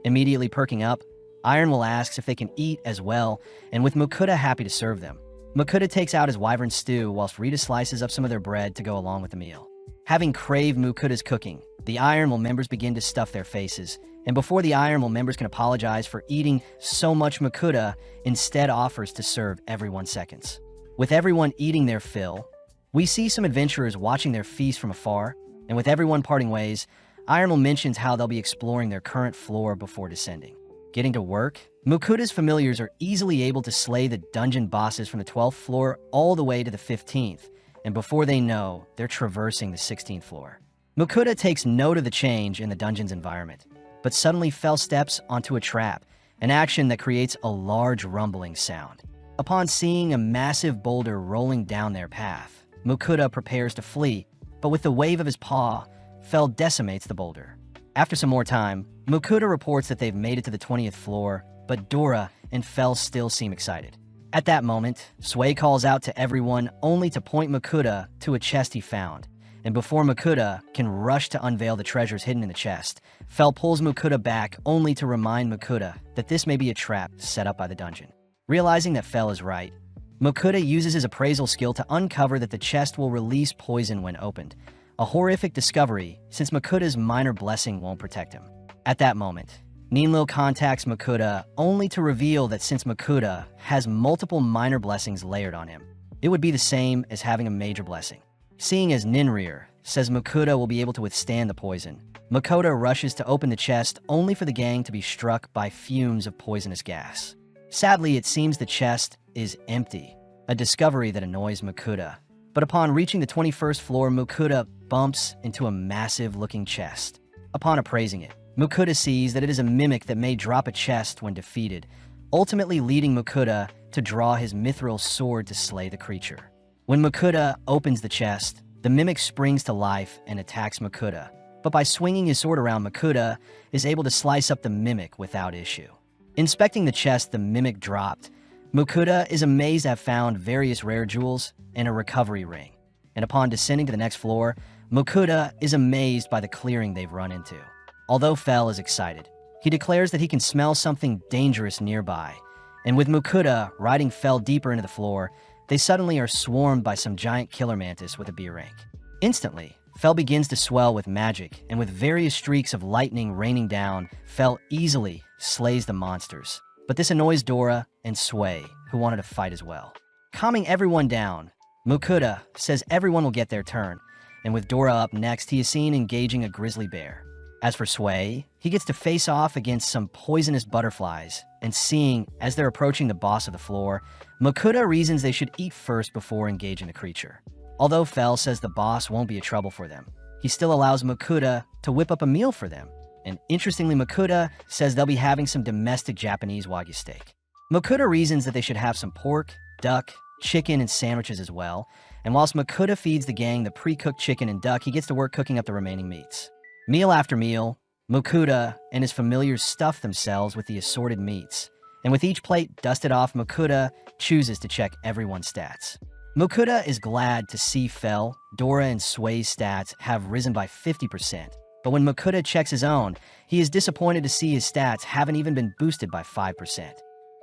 [SPEAKER 1] Immediately perking up, Iron Will asks if they can eat as well, and with Makuta happy to serve them. Makuta takes out his wyvern stew whilst Rita slices up some of their bread to go along with the meal. Having craved Makuta's cooking, the Iron Will members begin to stuff their faces, and before the Iron Will members can apologize for eating so much, Makuta instead offers to serve everyone seconds. With everyone eating their fill, we see some adventurers watching their feast from afar, and with everyone parting ways, Iron Will mentions how they'll be exploring their current floor before descending. Getting to work, Mukuda's familiars are easily able to slay the dungeon bosses from the 12th floor all the way to the 15th, and before they know, they're traversing the 16th floor. Mukuda takes note of the change in the dungeon's environment, but suddenly Fel steps onto a trap, an action that creates a large rumbling sound. Upon seeing a massive boulder rolling down their path, Mukuda prepares to flee, but with the wave of his paw, Fel decimates the boulder. After some more time, Mukuda reports that they've made it to the 20th floor, but Dora and Fel still seem excited. At that moment, Sway calls out to everyone only to point Mukuda to a chest he found, and before Mukuda can rush to unveil the treasures hidden in the chest, Fel pulls Mukuda back only to remind Mukuda that this may be a trap set up by the dungeon. Realizing that Fel is right, Mukuda uses his appraisal skill to uncover that the chest will release poison when opened, a horrific discovery since Mukuda's minor blessing won't protect him. At that moment, Ninlil contacts Mukuda only to reveal that since Mukuda has multiple minor blessings layered on him, it would be the same as having a major blessing. Seeing as Ninrir says Mukuda will be able to withstand the poison, Mukuda rushes to open the chest only for the gang to be struck by fumes of poisonous gas. Sadly, it seems the chest is empty, a discovery that annoys Mukuda. But upon reaching the 21st floor, Mukuda bumps into a massive-looking chest. Upon appraising it, Mukuda sees that it is a mimic that may drop a chest when defeated, ultimately leading Mukuda to draw his mithril sword to slay the creature. When Mukuda opens the chest, the mimic springs to life and attacks Mukuda, but by swinging his sword around, Mukuda is able to slice up the mimic without issue. Inspecting the chest the mimic dropped, Mukuda is amazed to have found various rare jewels and a recovery ring. And upon descending to the next floor, Mukuda is amazed by the clearing they've run into. Although Fel is excited, he declares that he can smell something dangerous nearby. And with Mukuda riding Fel deeper into the floor, they suddenly are swarmed by some giant killer mantis with a B rank. Instantly, Fel begins to swell with magic, and with various streaks of lightning raining down, Fel easily slays the monsters. But this annoys Dora and Sway, who wanted to fight as well. Calming everyone down, Mukuda says everyone will get their turn, and with Dora up next, he is seen engaging a grizzly bear. As for Sway, he gets to face off against some poisonous butterflies, and seeing as they're approaching the boss of the floor, Mukuda reasons they should eat first before engaging the creature. Although Fel says the boss won't be a trouble for them, he still allows Mukuda to whip up a meal for them. And interestingly, Mukuda says they'll be having some domestic Japanese Wagyu steak. Mukuda reasons that they should have some pork, duck, chicken, and sandwiches as well, and whilst Mukuda feeds the gang the pre-cooked chicken and duck, he gets to work cooking up the remaining meats. Meal after meal, Mukuda and his familiars stuff themselves with the assorted meats, and with each plate dusted off, Mukuda chooses to check everyone's stats. Mukuda is glad to see Fel, Dora, and Sway's stats have risen by 50%, but when Mukuda checks his own, he is disappointed to see his stats haven't even been boosted by 5%.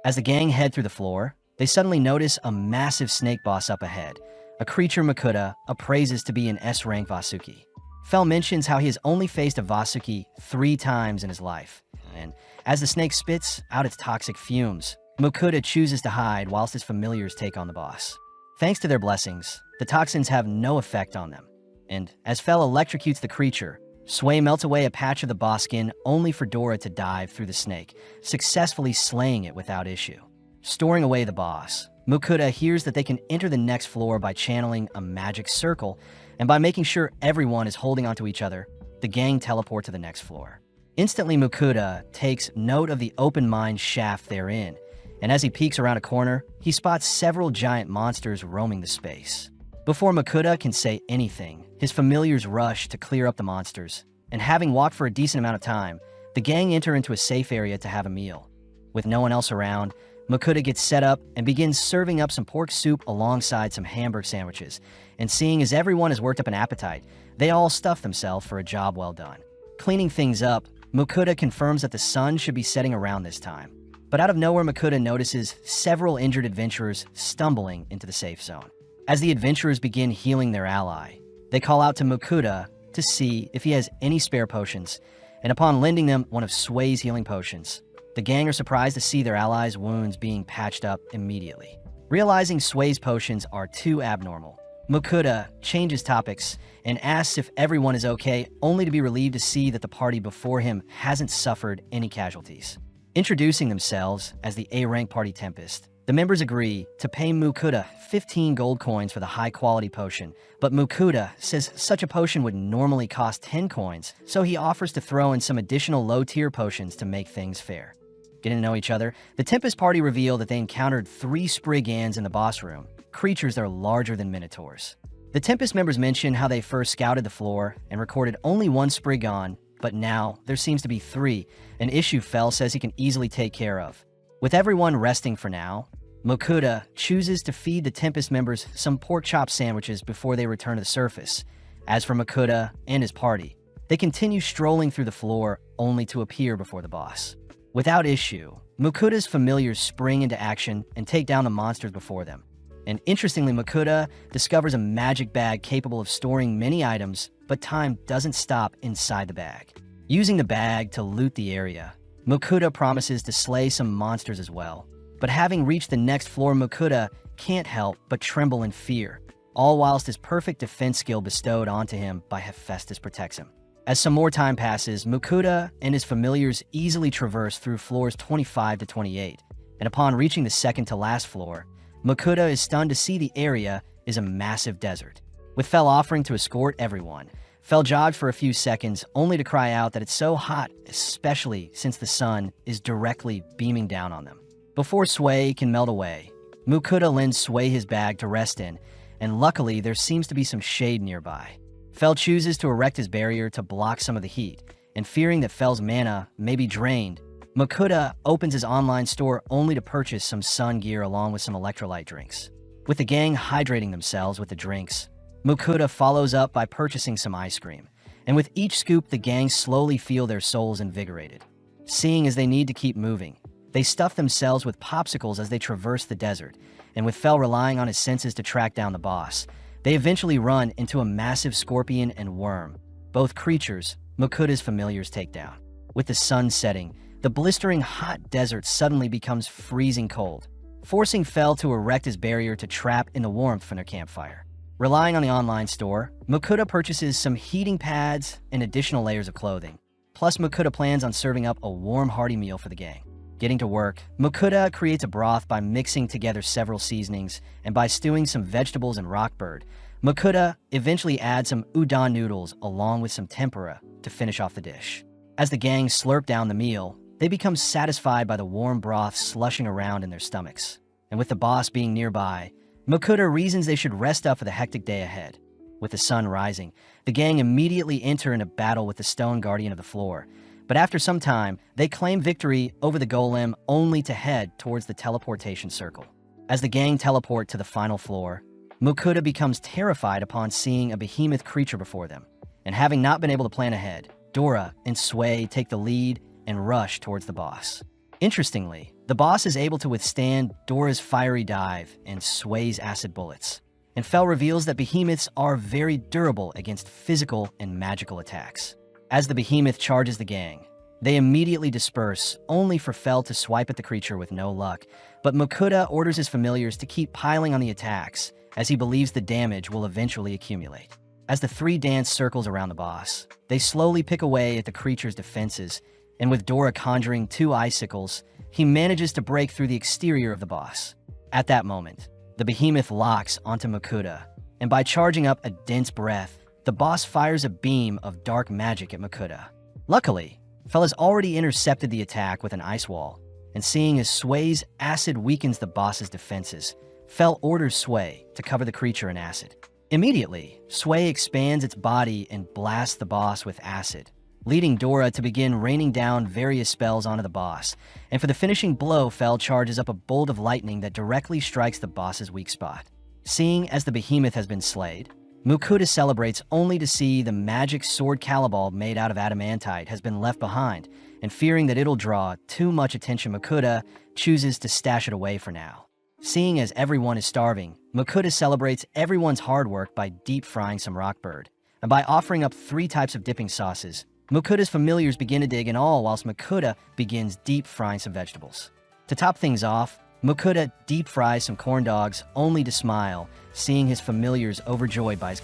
[SPEAKER 1] As the gang head through the floor, they suddenly notice a massive snake boss up ahead, a creature Mukuda appraises to be an S-rank Vasuki. Fel mentions how he has only faced a Vasuki 3 times in his life, and as the snake spits out its toxic fumes, Mukuda chooses to hide whilst his familiars take on the boss. Thanks to their blessings, the toxins have no effect on them, and as Fel electrocutes the creature, Sway melts away a patch of the boss skin only for Dora to dive through the snake, successfully slaying it without issue. Storing away the boss, Mukuda hears that they can enter the next floor by channeling a magic circle, and by making sure everyone is holding onto each other, the gang teleport to the next floor. Instantly, Mukuda takes note of the open mine shaft they're in, and as he peeks around a corner, he spots several giant monsters roaming the space. Before Mukuda can say anything, his familiars rush to clear up the monsters, and having walked for a decent amount of time, the gang enter into a safe area to have a meal. With no one else around, Mukuda gets set up and begins serving up some pork soup alongside some hamburger sandwiches, and seeing as everyone has worked up an appetite, they all stuff themselves for a job well done. Cleaning things up, Mukuda confirms that the sun should be setting around this time. But out of nowhere, Mukuda notices several injured adventurers stumbling into the safe zone. As the adventurers begin healing their ally, they call out to Mukuda to see if he has any spare potions, and upon lending them one of Sway's healing potions, the gang are surprised to see their allies' wounds being patched up immediately. Realizing Sway's potions are too abnormal, Mukuda changes topics and asks if everyone is okay, only to be relieved to see that the party before him hasn't suffered any casualties. Introducing themselves as the A-Rank Party Tempest, the members agree to pay Mukuda 15 gold coins for the high-quality potion, but Mukuda says such a potion would normally cost 10 coins, so he offers to throw in some additional low-tier potions to make things fair. Getting to know each other, the Tempest Party reveal that they encountered 3 Spriggans in the boss room, creatures that are larger than Minotaurs. The Tempest members mention how they first scouted the floor and recorded only 1 Spriggan, but now there seems to be 3, an issue Fel says he can easily take care of. With everyone resting for now, Mukuda chooses to feed the Tempest members some pork chop sandwiches before they return to the surface. As for Mukuda and his party, they continue strolling through the floor only to appear before the boss. Without issue, Mukuda's familiars spring into action and take down the monsters before them. And interestingly, Mukuda discovers a magic bag capable of storing many items, but time doesn't stop inside the bag. Using the bag to loot the area, Mukuda promises to slay some monsters as well. But having reached the next floor, Mukuda can't help but tremble in fear, all whilst his perfect defense skill bestowed onto him by Hephaestus protects him. As some more time passes, Mukuda and his familiars easily traverse through floors 25 to 28, and upon reaching the second to last floor, Mukuda is stunned to see the area is a massive desert. With Fel offering to escort everyone, Fel jogged for a few seconds only to cry out that it's so hot, especially since the sun is directly beaming down on them. Before Sway can melt away, Mukuda lends Sway his bag to rest in, and luckily there seems to be some shade nearby. Fel chooses to erect his barrier to block some of the heat, and fearing that Fel's mana may be drained, Mukuda opens his online store only to purchase some sun gear along with some electrolyte drinks. With the gang hydrating themselves with the drinks, Mukuda follows up by purchasing some ice cream, and with each scoop the gang slowly feel their souls invigorated. Seeing as they need to keep moving, they stuff themselves with popsicles as they traverse the desert, and with Fel relying on his senses to track down the boss, they eventually run into a massive scorpion and worm, both creatures Mukuda's familiars take down. With the sun setting, the blistering hot desert suddenly becomes freezing cold, forcing Fel to erect his barrier to trap in the warmth from their campfire. Relying on the online store, Mukuda purchases some heating pads and additional layers of clothing. Plus, Mukuda plans on serving up a warm, hearty meal for the gang. Getting to work, Mukuda creates a broth by mixing together several seasonings, and by stewing some vegetables and rockbird, Mukuda eventually adds some udon noodles along with some tempura to finish off the dish. As the gang slurp down the meal, they become satisfied by the warm broth slushing around in their stomachs. And with the boss being nearby, Mukuda reasons they should rest up for the hectic day ahead. With the sun rising, the gang immediately enter into battle with the stone guardian of the floor, but after some time, they claim victory over the golem only to head towards the teleportation circle. As the gang teleport to the final floor, Mukuda becomes terrified upon seeing a behemoth creature before them, and having not been able to plan ahead, Dora and Sway take the lead and rush towards the boss. Interestingly, the boss is able to withstand Dora's fiery dive and Sway's acid bullets, and Fel reveals that behemoths are very durable against physical and magical attacks. As the behemoth charges the gang, they immediately disperse, only for Fel to swipe at the creature with no luck, but Mukuda orders his familiars to keep piling on the attacks, as he believes the damage will eventually accumulate. As the 3 dance circles around the boss, they slowly pick away at the creature's defenses, and with Dora conjuring 2 icicles, he manages to break through the exterior of the boss. At that moment, the behemoth locks onto Mukuda, and by charging up a dense breath, the boss fires a beam of dark magic at Mukuda. Luckily, Fel has already intercepted the attack with an ice wall, and seeing as Sway's acid weakens the boss's defenses, Fel orders Sway to cover the creature in acid. Immediately, Sway expands its body and blasts the boss with acid, leading Dora to begin raining down various spells onto the boss, and for the finishing blow, Fel charges up a bolt of lightning that directly strikes the boss's weak spot. Seeing as the behemoth has been slayed, Mukuda celebrates only to see the magic sword Calibald made out of adamantite has been left behind, and fearing that it'll draw too much attention, Mukuda chooses to stash it away for now. Seeing as everyone is starving, Mukuda celebrates everyone's hard work by deep frying some rockbird, and by offering up 3 types of dipping sauces, Mukuda's familiars begin to dig in all whilst Mukuda begins deep frying some vegetables. To top things off, Mukuda deep fries some corn dogs only to smile, seeing his familiars overjoyed by his